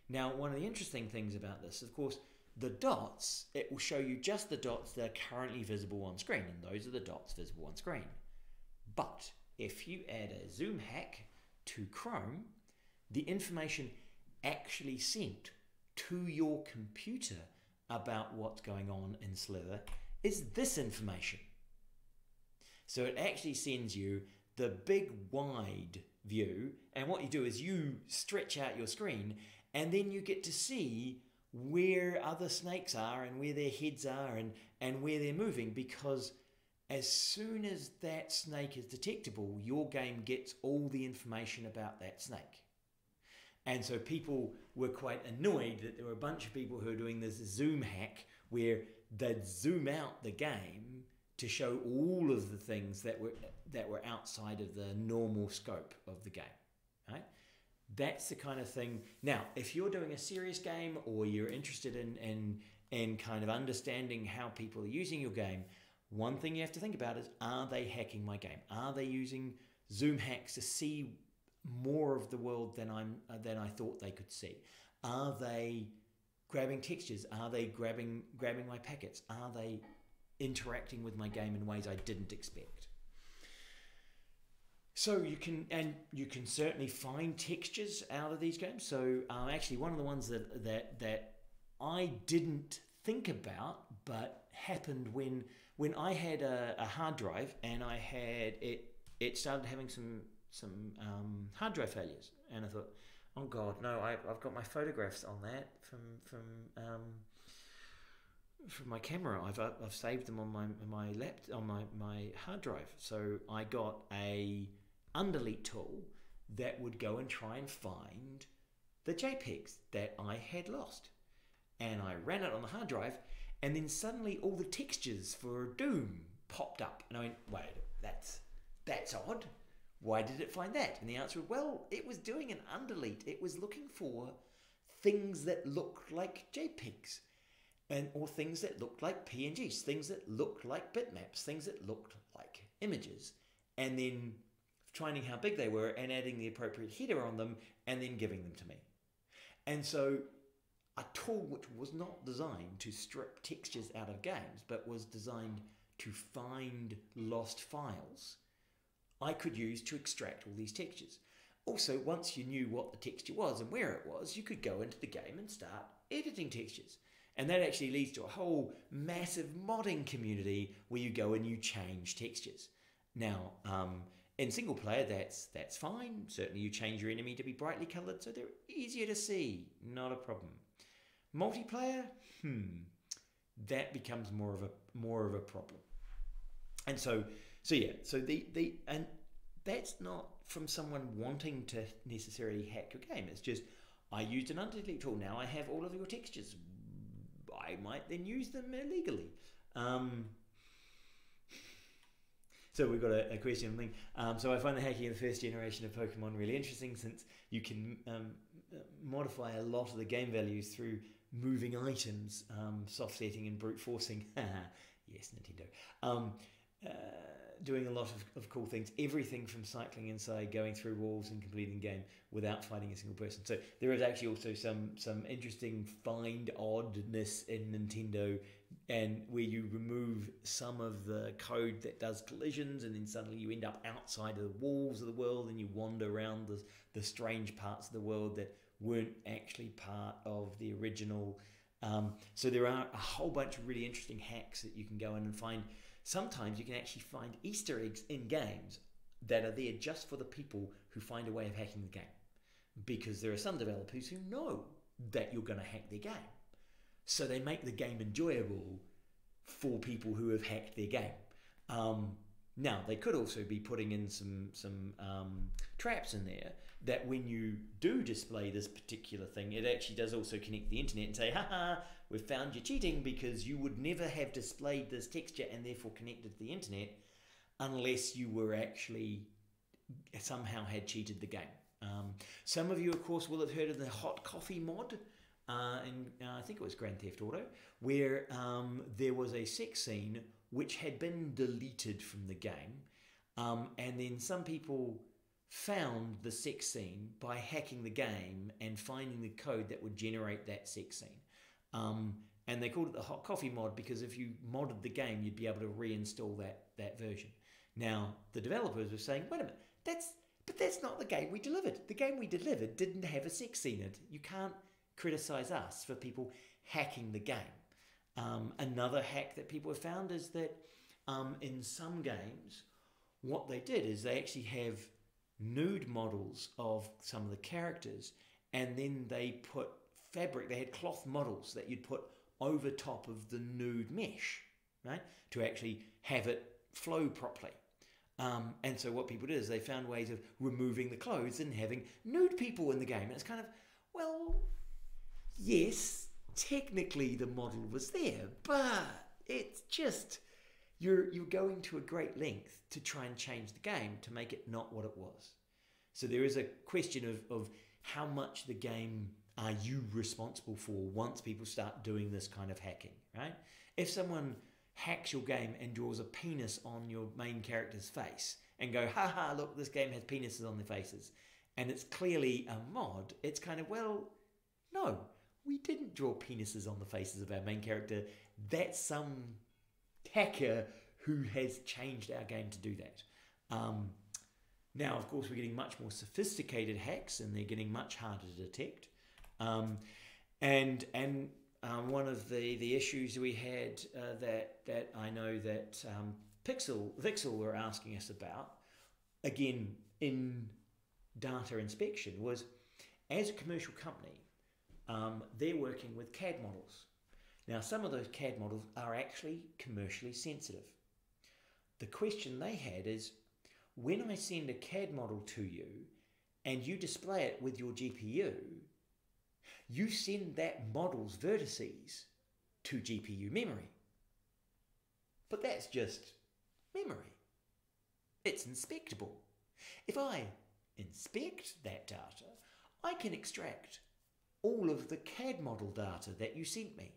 Now, one of the interesting things about this, of course, the dots, it will show you just the dots that are currently visible on screen, and those are the dots visible on screen. But if you add a zoom hack to Chrome, the information actually sent to your computer about what's going on in Slither is this information. So it actually sends you the big wide view, and what you do is you stretch out your screen, and then you get to see where other snakes are and where their heads are and where they're moving, because as soon as that snake is detectable, your game gets all the information about that snake. And so people were quite annoyed that there were a bunch of people who were doing this zoom hack where they'd zoom out the game to show all of the things that were outside of the normal scope of the game. Right? That's the kind of thing. Now, if you're doing a serious game or you're interested in kind of understanding how people are using your game, one thing you have to think about is, are they hacking my game? Are they using zoom hacks to see more of the world than I thought they could see? Are they grabbing textures? Are they grabbing my packets? Are they interacting with my game in ways I didn't expect? So you can certainly find textures out of these games. So actually, one of the ones that I didn't think about but happened when I had a hard drive, and I had it started having some hard drive failures, and I thought, oh God, no! I've got my photographs on that from my camera. I've saved them on my hard drive. So I got a undelete tool that would go and try and find the JPEGs that I had lost, and I ran it on the hard drive, and then suddenly all the textures for Doom popped up, and I went, wait, that's odd. Why did it find that? And the answer was, well, it was doing an undelete. It was looking for things that looked like JPEGs, or things that looked like PNGs, things that looked like bitmaps, things that looked like images, and then finding how big they were and adding the appropriate header on them and then giving them to me. And so a tool which was not designed to strip textures out of games, but was designed to find lost files, I could use to extract all these textures. Also, once you knew what the texture was and where it was, you could go into the game and start editing textures. And that actually leads to a whole massive modding community where you go and you change textures. Now, in single player, that's fine. Certainly you change your enemy to be brightly coloured so they're easier to see. Not a problem. Multiplayer, that becomes more of a problem. And so and that's not from someone wanting to necessarily hack your game. It's just, I used an undelete tool. Now I have all of your textures. I might then use them illegally. So we've got a question link. So I find the hacking of the first generation of Pokemon really interesting, since you can modify a lot of the game values through moving items, soft setting and brute forcing. Yes, Nintendo. Doing a lot of cool things, everything from cycling inside, going through walls and completing the game without fighting a single person. So there is actually also some interesting find oddness in Nintendo, and where you remove some of the code that does collisions, and then suddenly you end up outside of the walls of the world and you wander around the strange parts of the world that weren't actually part of the original. So there are a whole bunch of really interesting hacks that you can go in and find. Sometimes you can actually find Easter eggs in games that are there just for the people who find a way of hacking the game, because there are some developers who know that you're going to hack their game, so they make the game enjoyable for people who have hacked their game. Now they could also be putting in some traps in there that when you do display this particular thing, it actually does also connect the internet and say, haha, we've found you cheating, because you would never have displayed this texture and therefore connected to the internet unless you were actually somehow had cheated the game. Some of you, of course, will have heard of the hot coffee mod, and I think it was Grand Theft Auto, where there was a sex scene which had been deleted from the game, and then some people found the sex scene by hacking the game and finding the code that would generate that sex scene. And they called it the hot coffee mod because if you modded the game, you'd be able to reinstall that version. Now, the developers were saying, wait a minute, that's not the game we delivered. The game we delivered didn't have a sex scene in it. You can't criticize us for people hacking the game. Another hack that people have found is that in some games, what they did is they actually have nude models of some of the characters, and then they put fabric, they had cloth models that you'd put over top of the nude mesh, right, to actually have it flow properly. And so what people did is they found ways of removing the clothes and having nude people in the game. And it's kind of, well, yes, technically the model was there, but it's just, you're going to a great length to try and change the game to make it not what it was. So there is a question of how much the game are you responsible for once people start doing this kind of hacking, right? If someone hacks your game and draws a penis on your main character's face and go, haha, look, this game has penises on their faces, and it's clearly a mod, it's kind of, well, no, we didn't draw penises on the faces of our main character. That's some hacker who has changed our game to do that. Now, of course, we're getting much more sophisticated hacks, and they're getting much harder to detect. One of the issues we had that I know that Vixel were asking us about, again, in data inspection, was as a commercial company, they're working with CAD models. Now, some of those CAD models are actually commercially sensitive. The question they had is, when I send a CAD model to you and you display it with your GPU, you send that model's vertices to GPU memory. But that's just memory. It's inspectable. If I inspect that data, I can extract all of the CAD model data that you sent me,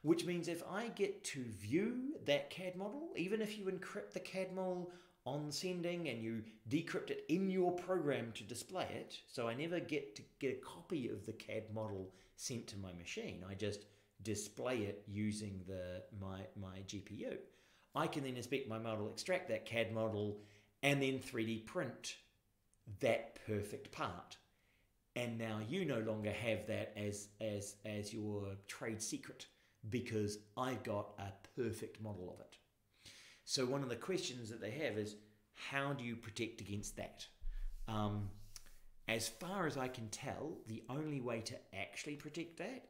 which means if I get to view that CAD model, even if you encrypt the CAD model on sending and you decrypt it in your program to display it, so I never get to get a copy of the CAD model sent to my machine, I just display it using my GPU. I can then inspect my model, extract that CAD model, and then 3D print that perfect part. And now you no longer have that as your trade secret, because I've got a perfect model of it. So one of the questions that they have is, how do you protect against that? As far as I can tell, the only way to actually protect that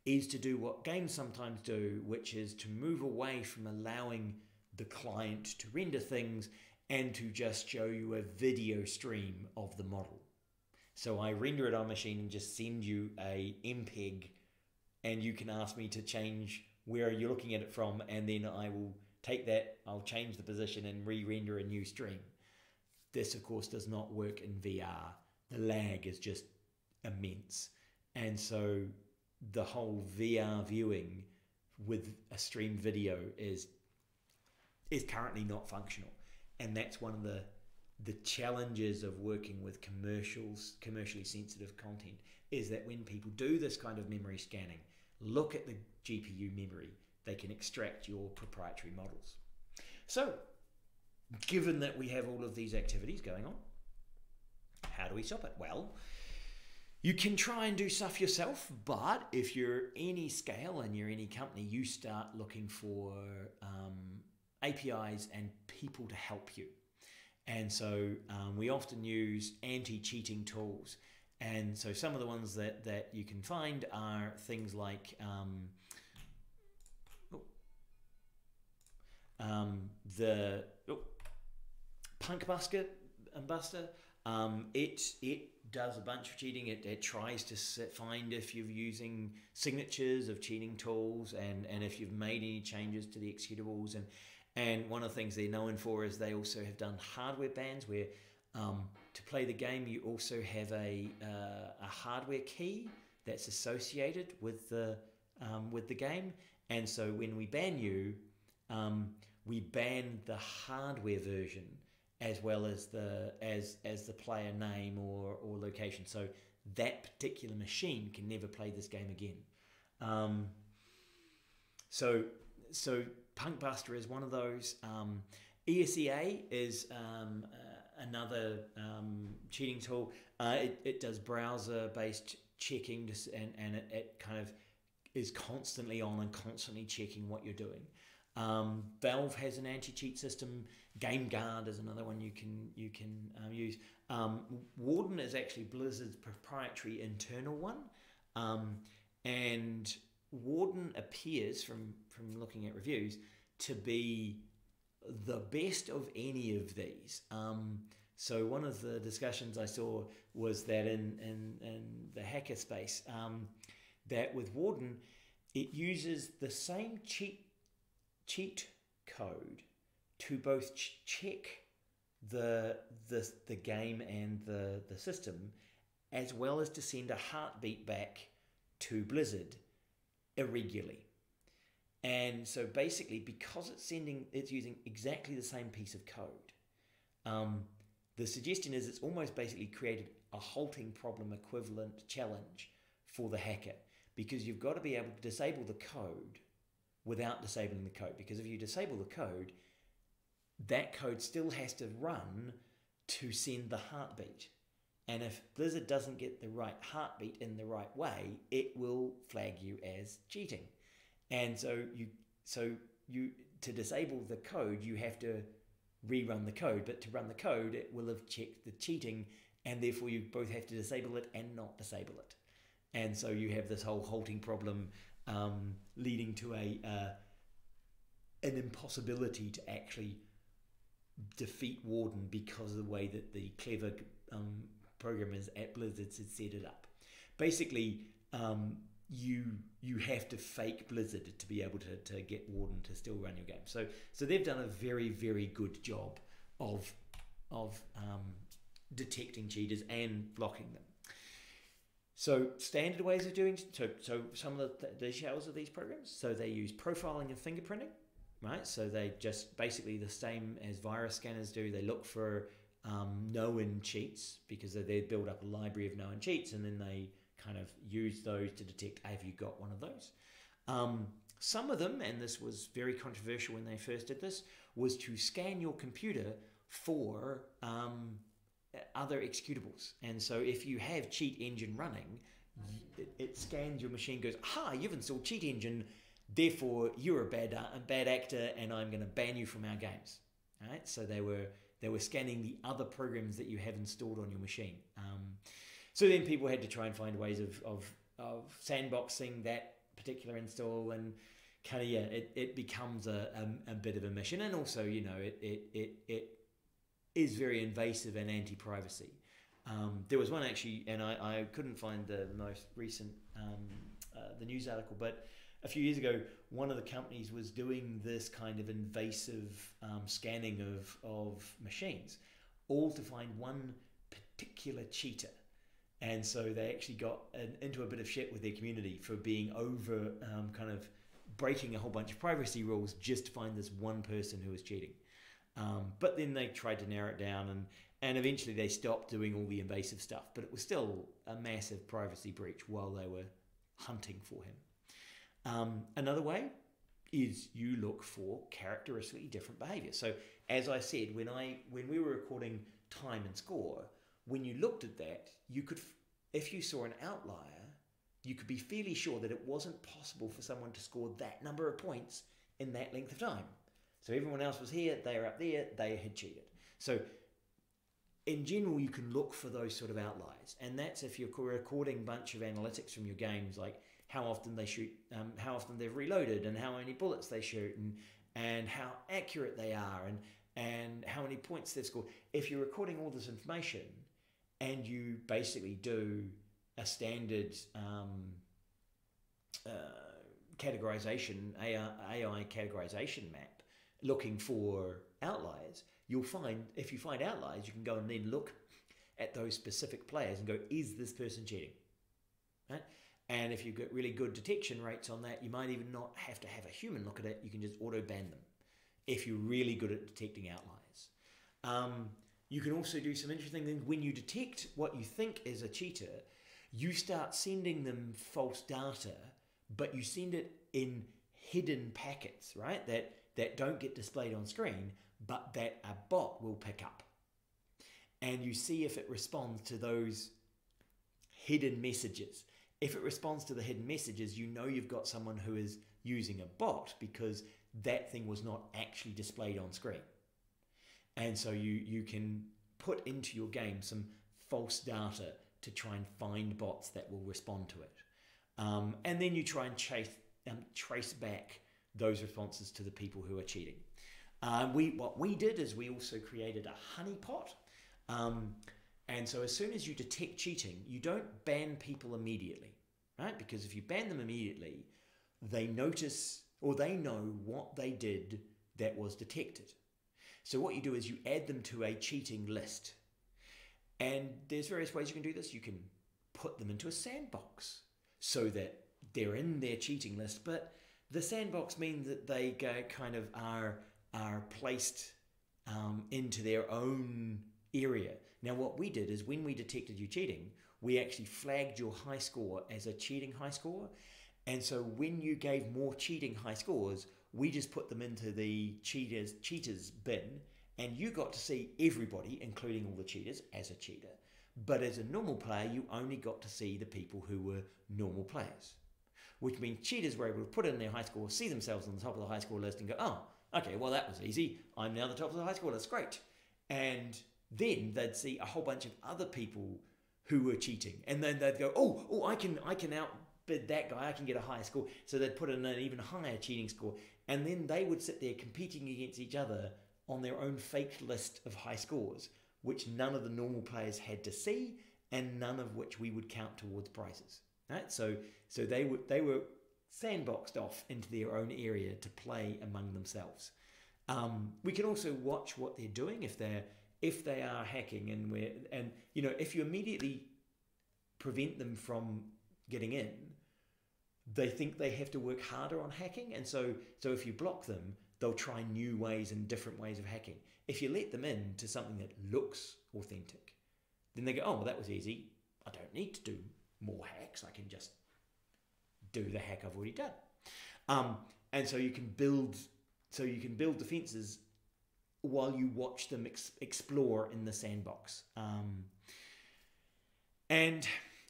is to do what games sometimes do, which is to move away from allowing the client to render things and to just show you a video stream of the model. So I render it on machine and just send you a MPEG, and you can ask me to change where you're looking at it from, and then I will take that, I'll change the position and re-render a new stream. This, of course, does not work in VR. The lag is just immense. And so the whole VR viewing with a stream video is currently not functional. And that's one of the challenges of working with commercially sensitive content, is that when people do this kind of memory scanning, look at the GPU memory, they can extract your proprietary models. So, given that we have all of these activities going on, how do we stop it? Well, you can try and do stuff yourself, but if you're any scale and you're any company, you start looking for APIs and people to help you. And so we often use anti-cheating tools. And so some of the ones that you can find are things like the Punk Buster. It does a bunch of cheating. It tries to find if you're using signatures of cheating tools and if you've made any changes to the executables. And one of the things they're known for is they also have done hardware bans where to play the game you also have a hardware key that's associated with the game. And so when we ban you, we ban the hardware version as well as the player name or location. So that particular machine can never play this game again. So Punkbuster is one of those. ESEA is another cheating tool. It does browser-based checking, and it kind of is constantly on and constantly checking what you're doing. Valve has an anti-cheat system. GameGuard is another one you can use. Warden is actually Blizzard's proprietary internal one, and Warden appears from looking at reviews to be the best of any of these. So one of the discussions I saw was that in the hacker space, that with Warden, it uses the same cheat code to both check the game and the system, as well as to send a heartbeat back to Blizzard irregularly. And so basically, because it's using exactly the same piece of code, the suggestion is it's almost basically created a halting problem equivalent challenge for the hacker, because you've got to be able to disable the code without disabling the code. Because if you disable the code, that code still has to run to send the heartbeat. And if Blizzard doesn't get the right heartbeat in the right way, it will flag you as cheating. And so to disable the code, you have to rerun the code. But to run the code, it will have checked the cheating, and therefore you both have to disable it and not disable it. And so you have this whole halting problem, leading to an impossibility to actually defeat Warden because of the way that the clever programmers at Blizzard had set it up. Basically, you have to fake Blizzard to be able to get Warden to still run your game. So they've done a very, very good job of detecting cheaters and blocking them. So standard ways of doing so some of the shells of these programs. So they use profiling and fingerprinting, right? So they just basically the same as virus scanners do. They look for known cheats, because they build up a library of known cheats, and then they kind of use those to detect, have you got one of those? Some of them, and this was very controversial when they first did this, was to scan your computer for other executables. And so if you have Cheat Engine running, it scans your machine, goes, you've installed Cheat Engine, therefore you're a bad actor, and I'm going to ban you from our games. All right? So they were scanning the other programs that you have installed on your machine. So then people had to try and find ways of sandboxing that particular install, and kind of it becomes a bit of a mission. And also, it is very invasive and anti-privacy. There was one actually, and I couldn't find the most recent the news article, but a few years ago, one of the companies was doing this kind of invasive scanning of machines, all to find one particular cheater. And so they actually got into a bit of shit with their community for being over kind of breaking a whole bunch of privacy rules just to find this one person who was cheating. But then they tried to narrow it down, and eventually they stopped doing all the invasive stuff. But it was still a massive privacy breach while they were hunting for him. Another way is you look for characteristically different behavior. So as I said, when we were recording time and score, when you looked at that, you could, if you saw an outlier, you could be fairly sure that it wasn't possible for someone to score that number of points in that length of time. So everyone else was here, they were up there, they had cheated. So in general, you can look for those sort of outliers. And that's if you're recording a bunch of analytics from your games, like how often they shoot, how often they've reloaded, and how many bullets they shoot, and how accurate they are, and how many points they've scored. If you're recording all this information and you basically do a standard categorization, AI categorization map, looking for outliers, you'll find, if you find outliers, you can go and then look at those specific players and go, is this person cheating? Right? And if you've got really good detection rates on that, you might even not have to have a human look at it. You can just auto-ban them if you're really good at detecting outliers. You can also do some interesting things. When you detect what you think is a cheater, you start sending them false data, but you send it in hidden packets, right, that don't get displayed on screen, but that a bot will pick up. And you see if it responds to those hidden messages. If it responds to the hidden messages, you know you've got someone who is using a bot because that thing was not actually displayed on screen. And so you can put into your game some false data to try and find bots that will respond to it. And then you try and trace back those responses to the people who are cheating. What we did is we also created a honeypot. And so as soon as you detect cheating, you don't ban people immediately, right? Because if you ban them immediately, they notice or they know what they did that was detected. So what you do is you add them to a cheating list. And there's various ways you can do this. You can put them into a sandbox so that they're in their cheating list, but the sandbox means that they kind of are placed into their own area. Now what we did is when we detected you cheating, we actually flagged your high score as a cheating high score. And so when you gave more cheating high scores, we just put them into the cheaters bin, and you got to see everybody, including all the cheaters, as a cheater. But as a normal player, you only got to see the people who were normal players, which means cheaters were able to put in their high score, see themselves on the top of the high score list and go, oh, okay, well, that was easy. I'm now the top of the high score list. Great. And then they'd see a whole bunch of other people who were cheating. And then they'd go, oh, I can outbid that guy. I can get a higher score. So they'd put in an even higher cheating score. And then they would sit there competing against each other on their own fake list of high scores, which none of the normal players had to see, and none of which we would count towards prizes. Right? So they were sandboxed off into their own area to play among themselves. We can also watch what they're doing if they are hacking, and if you immediately prevent them from getting in, they think they have to work harder on hacking, and so if you block them, they'll try new ways and different ways of hacking. If you let them in to something that looks authentic, then they go, oh, well, that was easy. I don't need to do more hacks. I can just do the hack I've already done. And so you can build defenses while you watch them explore in the sandbox. And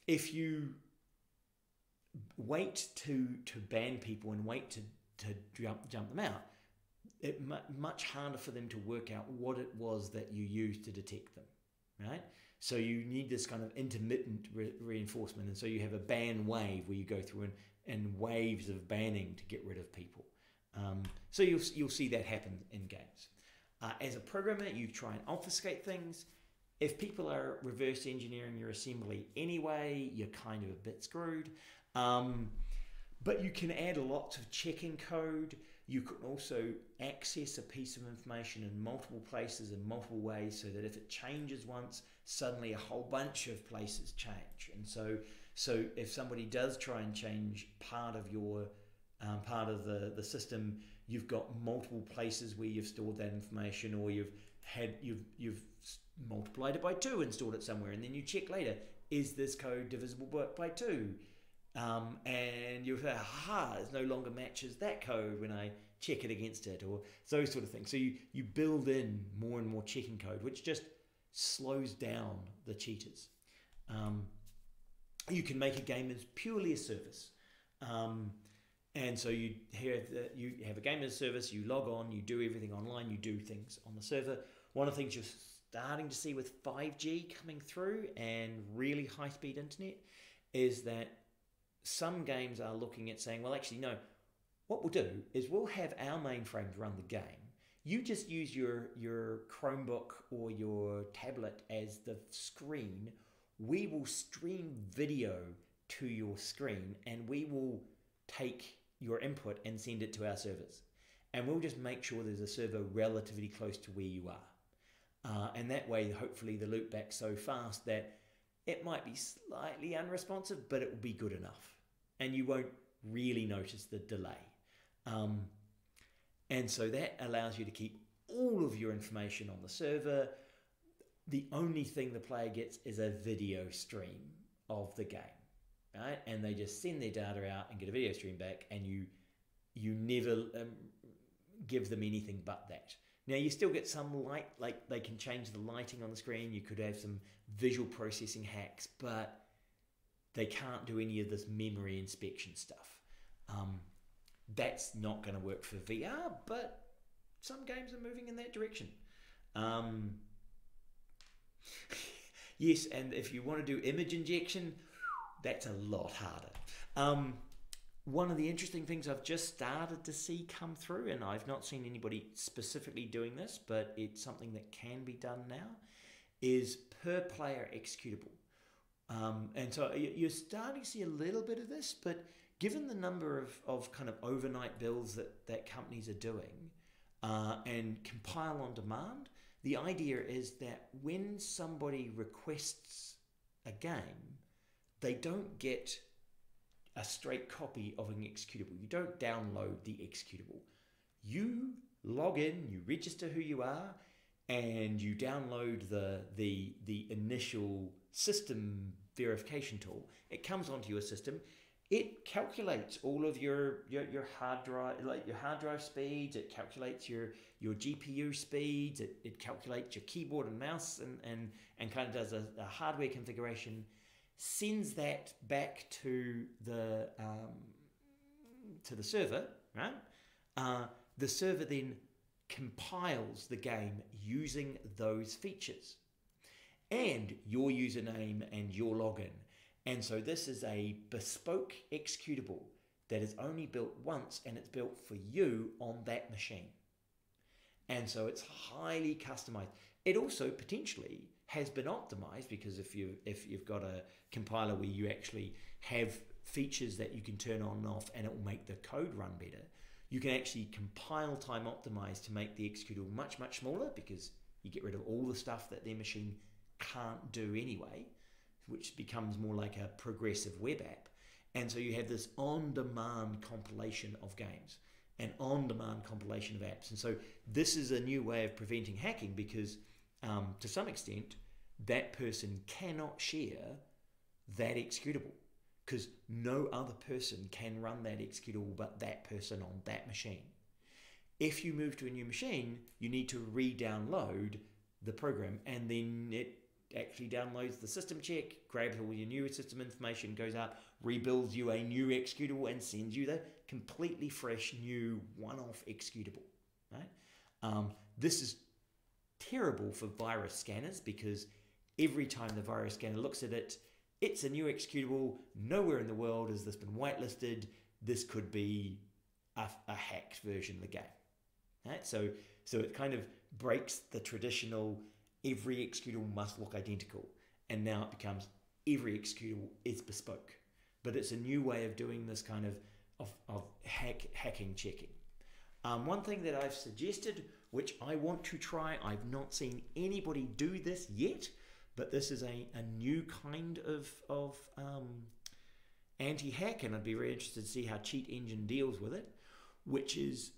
if you wait to ban people and wait to jump them out, it's much harder for them to work out what it was that you used to detect them, right? So you need this kind of intermittent reinforcement, and so you have a ban wave where you go through and waves of banning to get rid of people. So you'll see that happen in games. As a programmer, you try and obfuscate things. If people are reverse engineering your assembly anyway, you're kind of a bit screwed. But you can add lots of checking code. You can also access a piece of information in multiple places in multiple ways, so that if it changes once, suddenly a whole bunch of places change. And so if somebody does try and change part of your part of the system, you've got multiple places where you've stored that information, or you've multiplied it by 2 and stored it somewhere, and then you check later, is this code divisible by 2? And you say, aha, it no longer matches that code when I check it against it, or those sort of things. So you build in more and more checking code, which just slows down the cheaters. You can make a game as purely a service. And so you have a game as a service, you log on, you do everything online, you do things on the server. One of the things you're starting to see with 5G coming through and really high-speed internet is that some games are looking at saying, well, actually, no, what we'll do is we'll have our mainframes run the game. You just use your Chromebook or your tablet as the screen. We will stream video to your screen, and we will take your input and send it to our servers. And we'll just make sure there's a server relatively close to where you are. And that way, hopefully, the loopback's so fast that it might be slightly unresponsive, but it will be good enough. And you won't really notice the delay. And so that allows you to keep all of your information on the server. The only thing the player gets is a video stream of the game, right? And they just send their data out and get a video stream back, and you you never give them anything but that. Now you still get some light, like they can change the lighting on the screen. You could have some visual processing hacks, but they can't do any of this memory inspection stuff. That's not going to work for VR, but some games are moving in that direction. Yes, and if you want to do image injection, that's a lot harder. One of the interesting things I've just started to see come through, and I've not seen anybody specifically doing this, but it's something that can be done now, is per player executable. And so you're starting to see a little bit of this, but given the number of kind of overnight builds that companies are doing and compile on demand, the idea is that when somebody requests a game, they don't get a straight copy of an executable. You don't download the executable. You log in, you register who you are, and you download the initial system verification tool. It comes onto your system. It calculates all of your hard drive, like your hard drive speeds. It calculates your GPU speeds. It calculates your keyboard and mouse and kind of does a hardware configuration. Sends that back to the server, right? The server then compiles the game using those features and your username and your login. And so this is a bespoke executable that is only built once, and it's built for you on that machine. And so it's highly customized. It also potentially has been optimized, because if you've got a compiler where you actually have features that you can turn on and off and it will make the code run better, you can actually compile time optimize to make the executable much, much smaller, because you get rid of all the stuff that their machine can't do anyway, which becomes more like a progressive web app. And so you have this on-demand compilation of games, an on-demand compilation of apps. And so this is a new way of preventing hacking, because to some extent, that person cannot share that executable, because no other person can run that executable but that person on that machine. If you move to a new machine, you need to re-download the program, and then it actually downloads the system check, grabs all your new system information, goes out, rebuilds you a new executable, and sends you the completely fresh new one-off executable. Right? This is terrible for virus scanners, because every time the virus scanner looks at it, it's a new executable. Nowhere in the world has this been whitelisted. This could be a hacked version of the game. Right? So it kind of breaks the traditional every executable must look identical, and now it becomes every executable is bespoke. But it's a new way of doing this kind of hacking checking. One thing that I've suggested, which I want to try, I've not seen anybody do this yet, but this is a new kind of anti-hack, and I'd be very interested to see how Cheat Engine deals with it, which is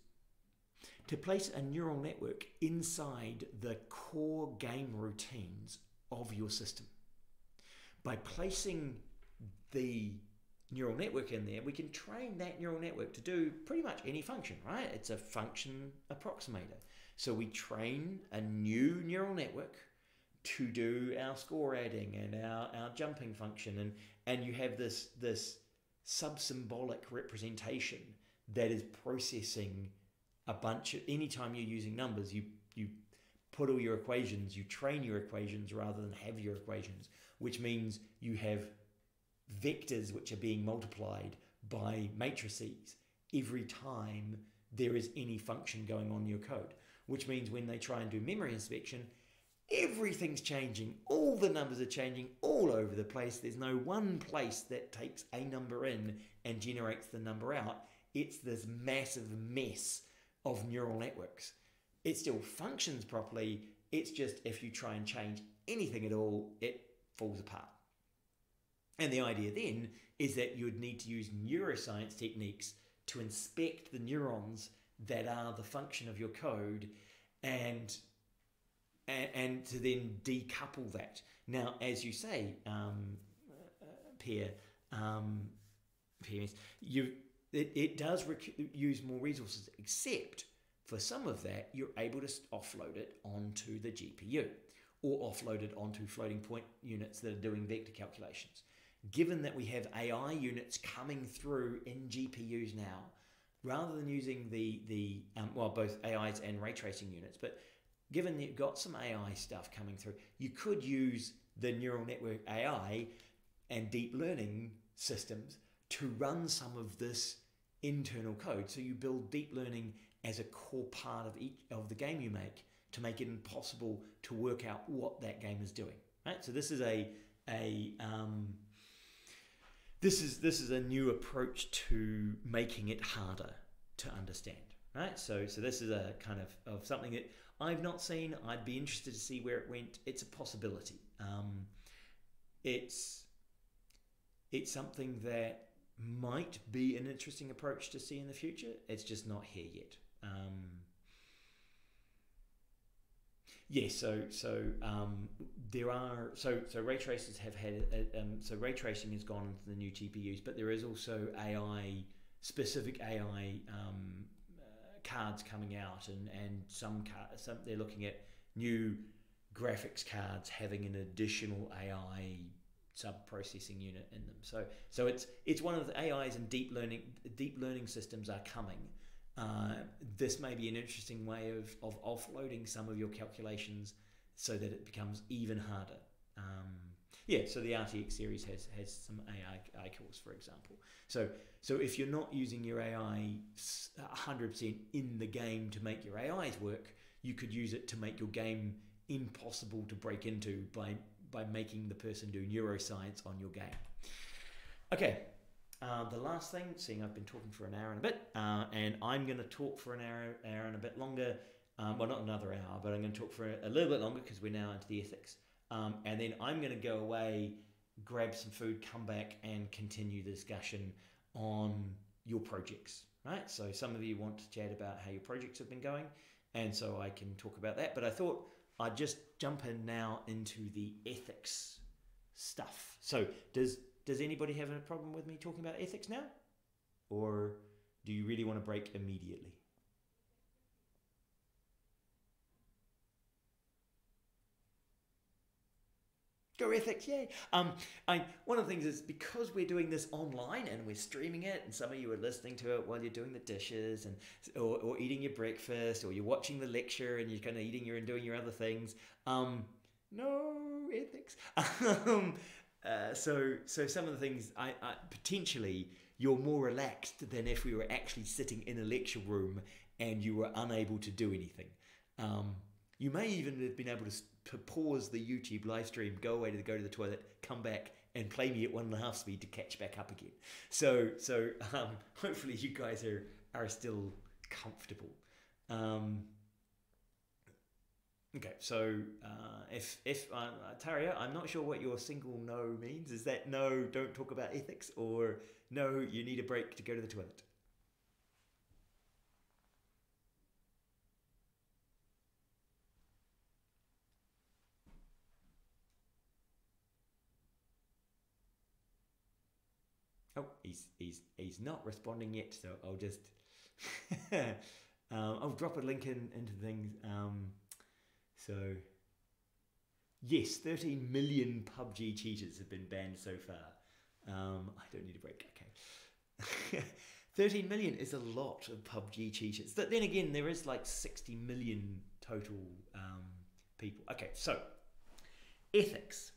to place a neural network inside the core game routines of your system. By placing the neural network in there, we can train that neural network to do pretty much any function, right? It's a function approximator. So we train a new neural network to do our score adding and our jumping function, and you have this sub-symbolic representation that is processing a bunch of, anytime you're using numbers, you put all your equations, you train your equations rather than have your equations, which means you have vectors which are being multiplied by matrices every time there is any function going on in your code, which means when they try and do memory inspection, everything's changing, all the numbers are changing all over the place. There's no one place that takes a number in and generates the number out. It's this massive mess of neural networks. It still functions properly. It's just if you try and change anything at all, it falls apart. And the idea then is that you would need to use neuroscience techniques to inspect the neurons that are the function of your code and to then decouple that. Now, as you say, Pierre, it does use more resources, except for some of that, you're able to offload it onto the GPU or offload it onto floating point units that are doing vector calculations. Given that we have AI units coming through in GPUs now, rather than using well, both AIs and ray tracing units, but given that you've got some AI stuff coming through, you could use the neural network AI and deep learning systems to run some of this internal code. So you build deep learning as a core part of each of the game you make to make it impossible to work out what that game is doing. Right? So this is this is a new approach to making it harder to understand. Right? So this is a kind of something that I've not seen. I'd be interested to see where it went. It's a possibility. It's something that might be an interesting approach to see in the future. It's just not here yet. There are ray tracers have had so ray tracing has gone into the new GPUs, but there is also specific AI cards coming out, and some they're looking at new graphics cards having an additional AI sub-processing unit in them. So it's one of the AIs and deep learning systems are coming. This may be an interesting way of offloading some of your calculations so that it becomes even harder. So the RTX series has some AI cores, for example. So if you're not using your AI 100% in the game to make your AIs work, you could use it to make your game impossible to break into by making the person do neuroscience on your game. Okay, the last thing, seeing I've been talking for an hour and a bit, and I'm going to talk for an hour and a bit longer. Well, not another hour, but I'm going to talk for a little bit longer because we're now into the ethics. And then I'm going to go away, grab some food, come back and continue the discussion on your projects, right? So some of you want to chat about how your projects have been going, and so I can talk about that. But I thought I'd just jump in now into the ethics stuff. So does anybody have a problem with me talking about ethics now? Or do you really want to break immediately? Go ethics, yay. One of the things is because we're doing this online and we're streaming it, and some of you are listening to it while you're doing the dishes or eating your breakfast, or you're watching the lecture and you're kind of eating and doing your other things. No ethics. So some of the things, I potentially you're more relaxed than if we were actually sitting in a lecture room and you were unable to do anything. You may even have been able to pause the YouTube live stream, go to the toilet, come back and play me at 1.5 speed to catch back up again. So hopefully you guys are still comfortable. Okay, so if Taria, I'm not sure what your single no means. Is that no, don't talk about ethics, or no, you need a break to go to the toilet? Oh, he's not responding yet, so I'll just I'll drop a link into things. So yes, 13 million PUBG cheaters have been banned so far. I don't need a break. Okay. 13 million is a lot of PUBG cheaters. But then again, there is like 60 million total people. Okay, so ethics.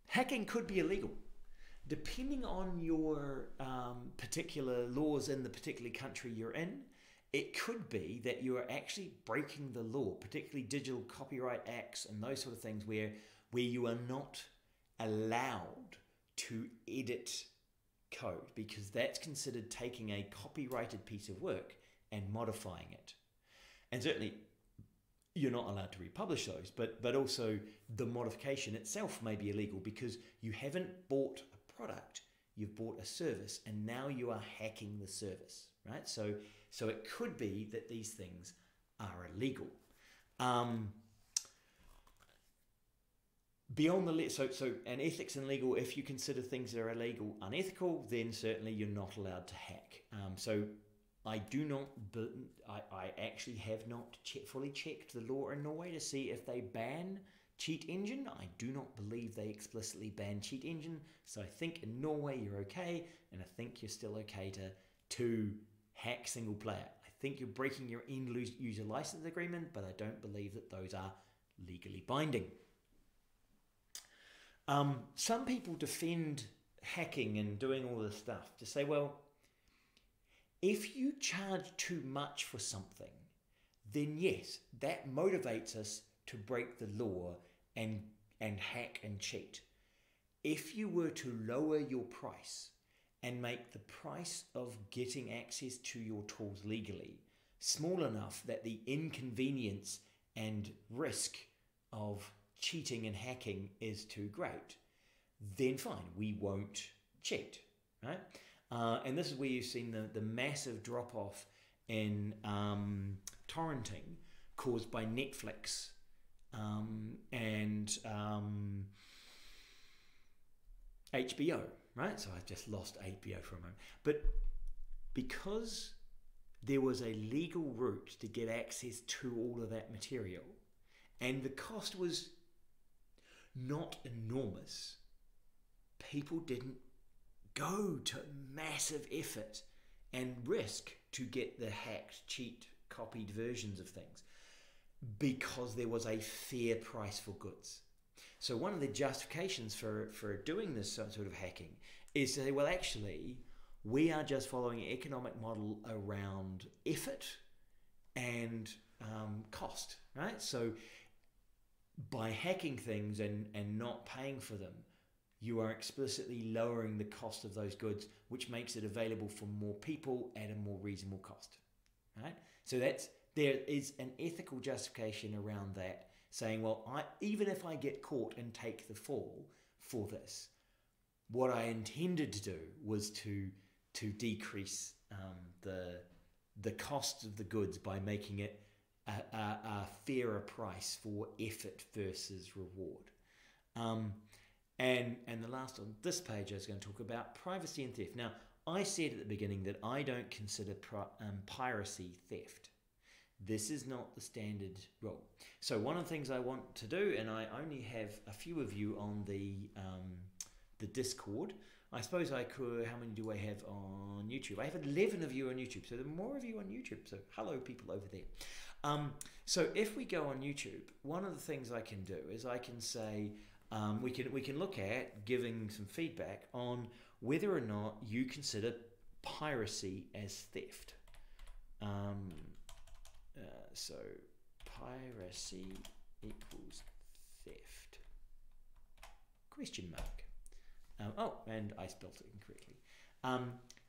Hacking could be illegal. Depending on your particular laws in the particular country you're in, it could be that you are actually breaking the law, particularly digital copyright acts and those sort of things where you are not allowed to edit code, because that's considered taking a copyrighted piece of work and modifying it. And certainly you're not allowed to republish those, but also the modification itself may be illegal because you haven't bought a product, you've bought a service, and now you are hacking the service, right? So it could be that these things are illegal. beyond the and ethics and legal, if you consider things that are illegal unethical, then certainly you're not allowed to hack. So I do not, I actually have not fully checked the law in Norway to see if they ban cheat engine. I do not believe they explicitly ban cheat engine. So I think in Norway you're okay, and I think you're still okay to hack single player. I think you're breaking your end user license agreement, but I don't believe that those are legally binding. Some people defend hacking and doing all this stuff to say, well, if you charge too much for something, then yes, that motivates us to break the law and hack and cheat. If you were to lower your price and make the price of getting access to your tools legally small enough that the inconvenience and risk of cheating and hacking is too great, then fine, we won't cheat, right? And this is where you've seen the massive drop-off in torrenting caused by Netflix and HBO, right? So I just lost HBO for a moment. But because there was a legal route to get access to all of that material, and the cost was not enormous, people didn't go to massive effort and risk to get the hacked, cheat, copied versions of things because there was a fair price for goods. So one of the justifications for doing this sort of hacking is to say, well, actually, we are just following an economic model around effort and cost, right? So by hacking things and not paying for them, you are explicitly lowering the cost of those goods, which makes it available for more people at a more reasonable cost, right? So there is an ethical justification around that, saying, well, even if I get caught and take the fall for this, what I intended to do was to decrease the cost of the goods by making it a fairer price for effort versus reward. And the last on this page, I was going to talk about privacy and theft. Now, I said at the beginning that I don't consider piracy theft. This is not the standard rule. So one of the things I want to do, and I only have a few of you on the Discord. I suppose I could, how many do I have on YouTube? I have 11 of you on YouTube, so there are more of you on YouTube. So hello, people over there. So if we go on YouTube, one of the things I can do is I can say, we can look at giving some feedback on whether or not you consider piracy as theft. So piracy equals theft? Question mark. Oh, and I spelt it incorrectly.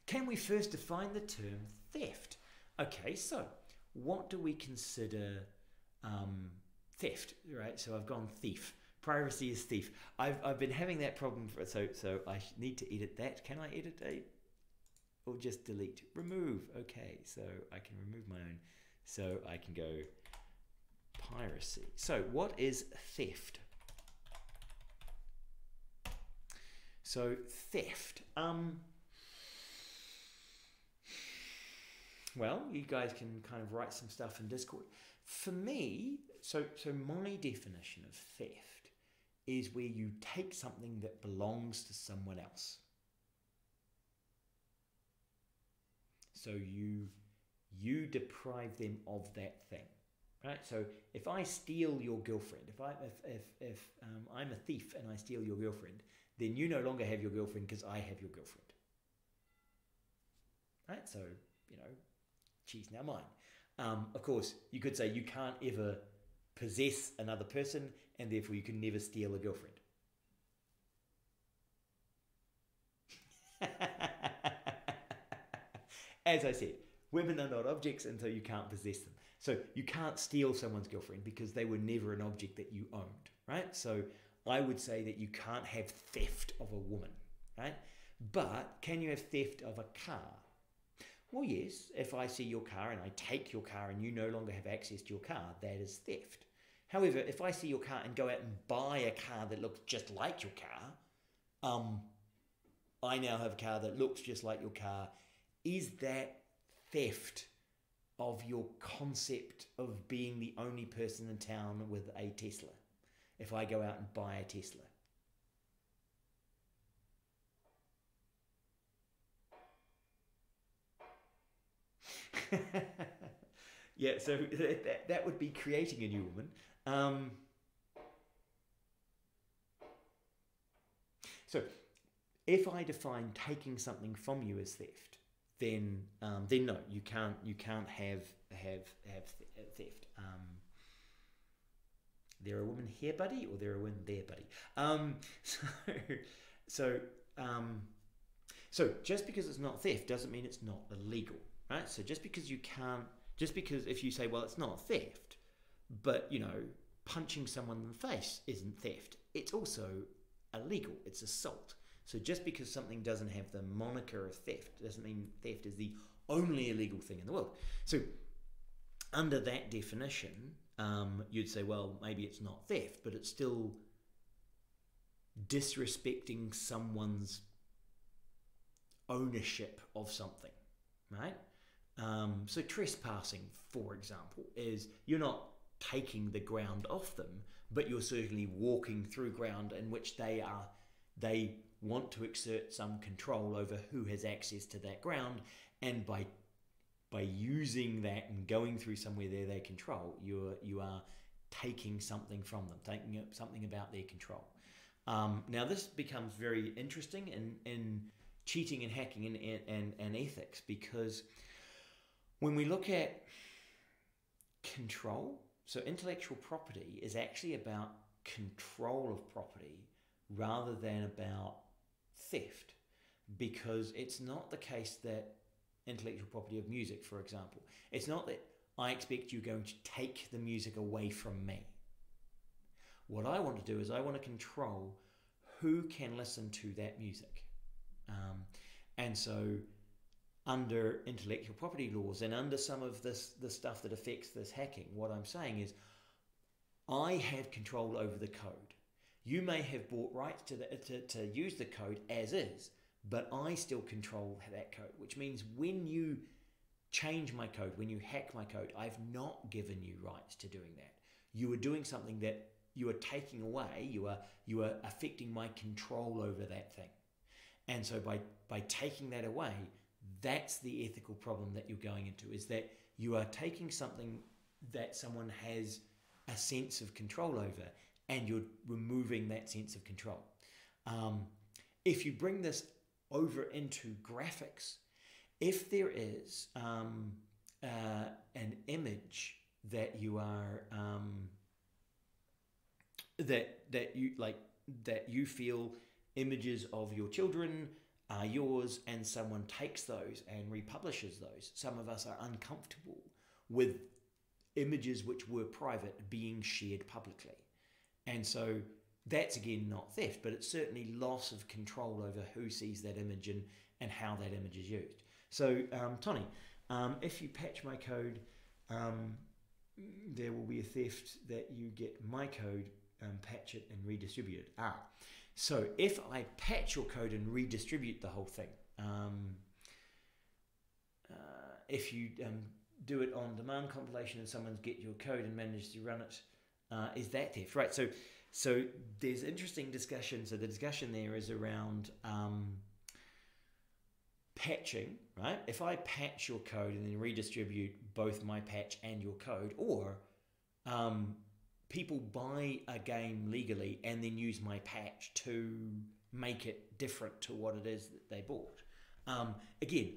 Can we first define the term theft? Okay, so what do we consider theft, right? So I've gone thief. Piracy is thief. I've been having that problem, so I need to edit that. Can I edit it? Or just delete? Remove. Okay, so I can remove my own. So I can go piracy. So what is theft? So theft. Well, you guys can kind of write some stuff in Discord. For me, so my definition of theft is where you take something that belongs to someone else. So you deprive them of that thing, right? So if I steal your girlfriend, if I'm a thief and I steal your girlfriend, then you no longer have your girlfriend because I have your girlfriend, right? So, you know, she's now mine. Of course, you could say you can't ever possess another person, and therefore you can never steal a girlfriend. As I said, women are not objects, and so you can't possess them. So you can't steal someone's girlfriend because they were never an object that you owned, right? So I would say that you can't have theft of a woman, right? But can you have theft of a car? Well, yes, if I see your car and I take your car and you no longer have access to your car, that is theft. However, if I see your car and go out and buy a car that looks just like your car, I now have a car that looks just like your car. Is that theft of your concept of being the only person in town with a Tesla? If I go out and buy a Tesla. Yeah, so that would be creating a new woman. So if I define taking something from you as theft, then no, you can't have theft. They're a woman here, buddy, or they're a woman there, buddy. So just because it's not theft doesn't mean it's not illegal, right? So just because if you say, well, it's not theft, but punching someone in the face isn't theft, it's also illegal. It's assault. So just because something doesn't have the moniker of theft doesn't mean theft is the only illegal thing in the world. So under that definition, you'd say, well, maybe it's not theft, but it's still disrespecting someone's ownership of something, right? So trespassing, for example, is you're not taking the ground off them, but you're certainly walking through ground in which they want to exert some control over who has access to that ground, and by using that and going through somewhere there they control, you are taking something from them, taking something about their control. Now this becomes very interesting in cheating and hacking and ethics, because when we look at control, so intellectual property is actually about control of property rather than about theft, because it's not the case that intellectual property of music, for example, it's not that I expect you're going to take the music away from me. What I want to do is I want to control who can listen to that music. And so under intellectual property laws and under some of the stuff that affects this hacking, what I'm saying is I have control over the code. You may have bought rights to use the code as is, but I still control that code, which means when you change my code, when you hack my code, I've not given you rights to doing that. You are doing something that you are taking away. You are affecting my control over that thing. And so by taking that away, that's the ethical problem that you're going into, is that you are taking something that someone has a sense of control over, and you're removing that sense of control. If you bring this over into graphics, if there is an image that you are that you feel images of your children are yours, and someone takes those and republishes those, some of us are uncomfortable with images which were private being shared publicly. And so that's again not theft, but it's certainly loss of control over who sees that image and how that image is used. So Tony, if you patch my code, there will be a theft that you get my code, patch it and redistribute it. So if I patch your code and redistribute the whole thing, if you do it on demand compilation and someone's get your code and manage to run it, is that theft? Right, so there's interesting discussion. So the discussion there is around patching, right? If I patch your code and then redistribute both my patch and your code, or people buy a game legally and then use my patch to make it different to what it is that they bought. Again,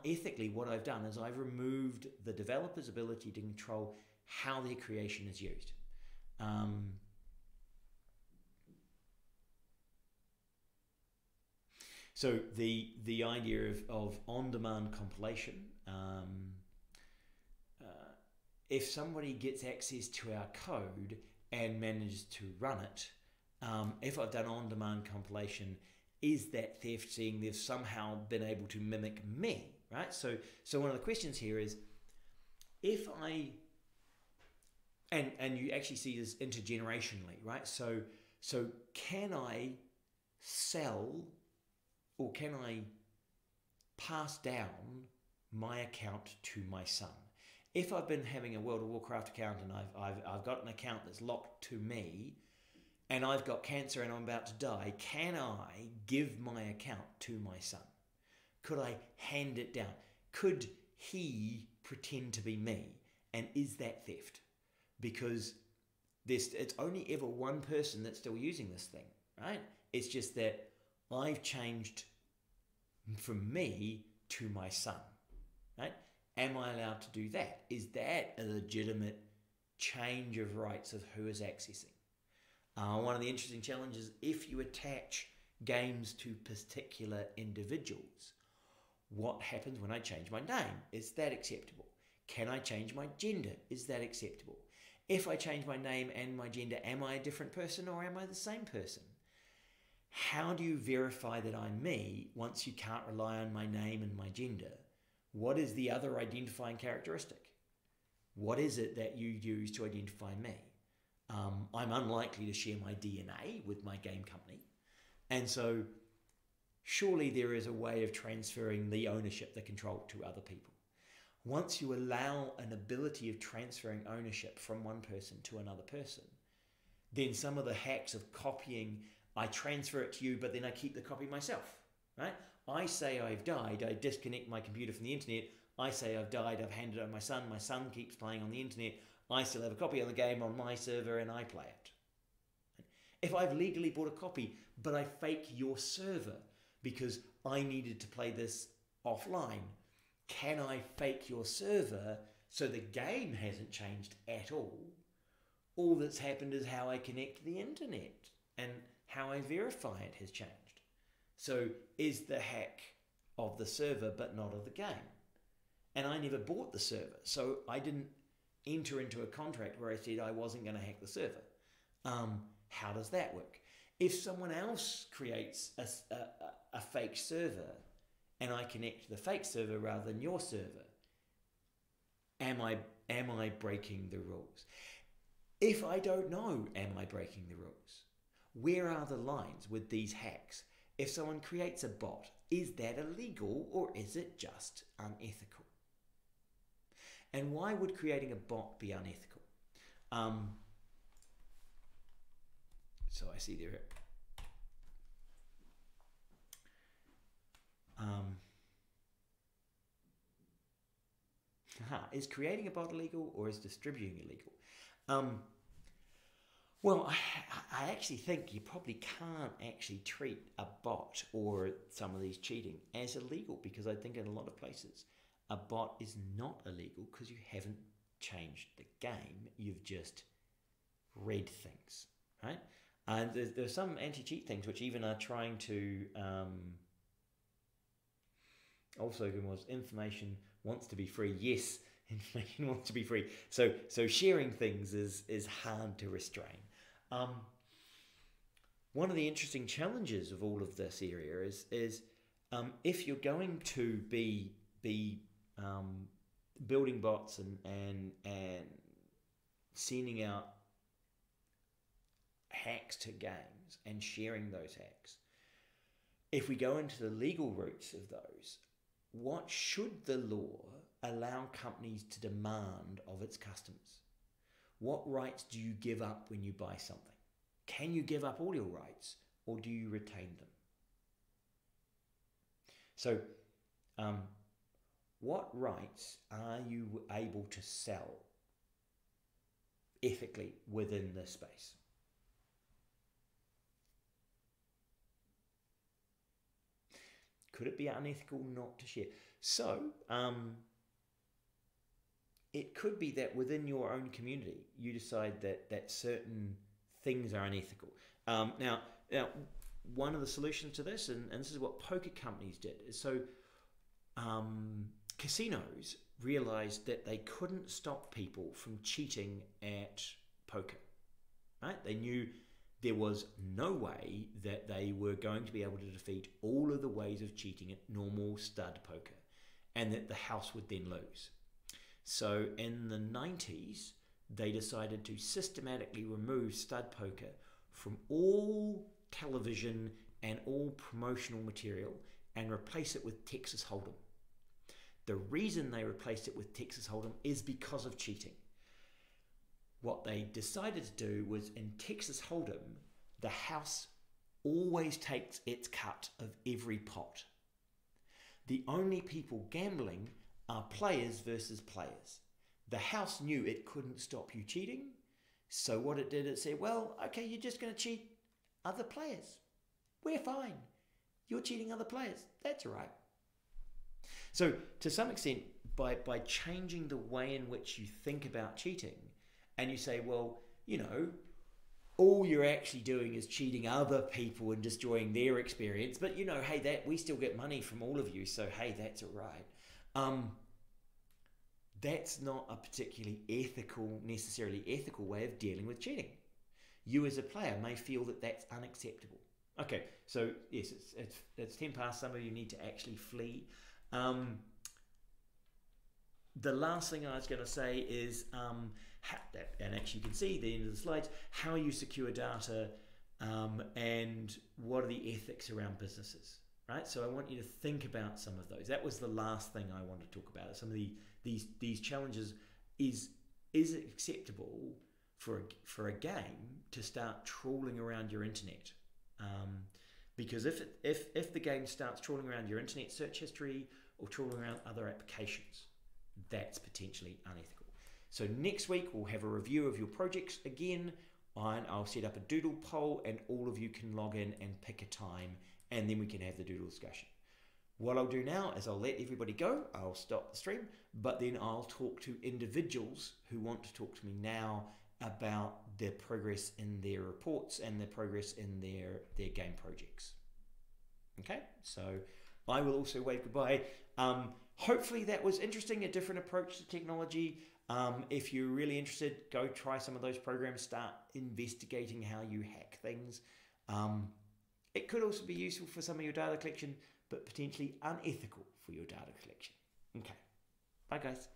ethically, what I've done is I've removed the developer's ability to control how their creation is used. So the idea of on-demand compilation, if somebody gets access to our code and manages to run it, if I've done on-demand compilation, is that theft, seeing they've somehow been able to mimic me, right? So one of the questions here is, if and you actually see this intergenerationally, right? So can I sell, or can I pass down my account to my son? If I've been having a World of Warcraft account and I've got an account that's locked to me, and I've got cancer and I'm about to die, can I give my account to my son? Could I hand it down? Could he pretend to be me? And is that theft? Because it's only ever one person that's still using this thing, right? It's just that I've changed from me to my son, right? Am I allowed to do that? Is that a legitimate change of rights of who is accessing? One of the interesting challenges, if you attach games to particular individuals, what happens when I change my name? Is that acceptable? Can I change my gender? Is that acceptable? If I change my name and my gender, am I a different person or am I the same person? How do you verify that I'm me once you can't rely on my name and my gender? What is the other identifying characteristic? What is it that you use to identify me? I'm unlikely to share my DNA with my game company. And so surely there is a way of transferring the ownership, the control to other people. Once you allow an ability of transferring ownership from one person to another person, then some of the hacks of copying, I transfer it to you, but then I keep the copy myself, right? I say I've died, I disconnect my computer from the internet, I say I've died, I've handed it to my son keeps playing on the internet, I still have a copy of the game on my server and I play it. If I've legally bought a copy, but I fake your server because I needed to play this offline, can I fake your server so the game hasn't changed at all? All that's happened is how I connect to the internet and how I verify it has changed. So is the hack of the server but not of the game? And I never bought the server, so I didn't enter into a contract where I said I wasn't going to hack the server. How does that work? If someone else creates a fake server and I connect to the fake server rather than your server, am I breaking the rules? If I don't know, am I breaking the rules? Where are the lines with these hacks? If someone creates a bot, is that illegal or is it just unethical? And why would creating a bot be unethical? So I see there. Is creating a bot illegal or is distributing illegal? Well, I actually think you probably can't actually treat a bot or some of these cheating as illegal, because I think in a lot of places a bot is not illegal because you haven't changed the game, you've just read things, right? And there's some anti-cheat things which even are trying to also was information wants to be free. Yes, information wants to be free. So sharing things is hard to restrain. One of the interesting challenges of all of this area is if you're going to be building bots and sending out hacks to games and sharing those hacks, if we go into the legal roots of those, what should the law allow companies to demand of its customers? What rights do you give up when you buy something? Can you give up all your rights or do you retain them? So, what rights are you able to sell ethically within this space? Could it be unethical not to share? So, it could be that within your own community, you decide that certain things are unethical. Now, one of the solutions to this, and this is what poker companies did, is so casinos realized that they couldn't stop people from cheating at poker, right? They knew there was no way that they were going to be able to defeat all of the ways of cheating at normal stud poker, and that the house would then lose. So in the 90s, they decided to systematically remove stud poker from all television and all promotional material and replace it with Texas Hold'em. The reason they replaced it with Texas Hold'em is because of cheating. What they decided to do was, in Texas Hold'em, the house always takes its cut of every pot. The only people gambling are players versus players. The house knew it couldn't stop you cheating, so what it did, it said, well, okay, you're just going to cheat other players. We're fine. You're cheating other players. That's all right. So to some extent, by changing the way in which you think about cheating, and you say, well, you know, all you're actually doing is cheating other people and destroying their experience, but you know, hey, that we still get money from all of you, so hey, that's all right. That's not a particularly necessarily ethical way of dealing with cheating. You as a player may feel that that's unacceptable. Okay, so yes, it's 10 past. Some of you need to actually flee. The last thing I was going to say is, and actually you can see the end of the slides, how you secure data and what are the ethics around businesses, right? So I want you to think about some of those. That was the last thing I wanted to talk about. Some of these challenges. Is it acceptable for a game to start trawling around your internet? Because if the game starts trawling around your internet search history or trawling around other applications, that's potentially unethical. So next week we'll have a review of your projects again, and I'll set up a doodle poll and all of you can log in and pick a time, and then we can have the doodle discussion. What I'll do now is I'll let everybody go. I'll stop the stream, but then I'll talk to individuals who want to talk to me now about their progress in their reports and their progress in their game projects. Okay, so I will also wave goodbye. Hopefully that was interesting, a different approach to technology. If you're really interested, go try some of those programs, start investigating how you hack things. It could also be useful for some of your data collection, but potentially unethical for your data collection. Okay, bye guys.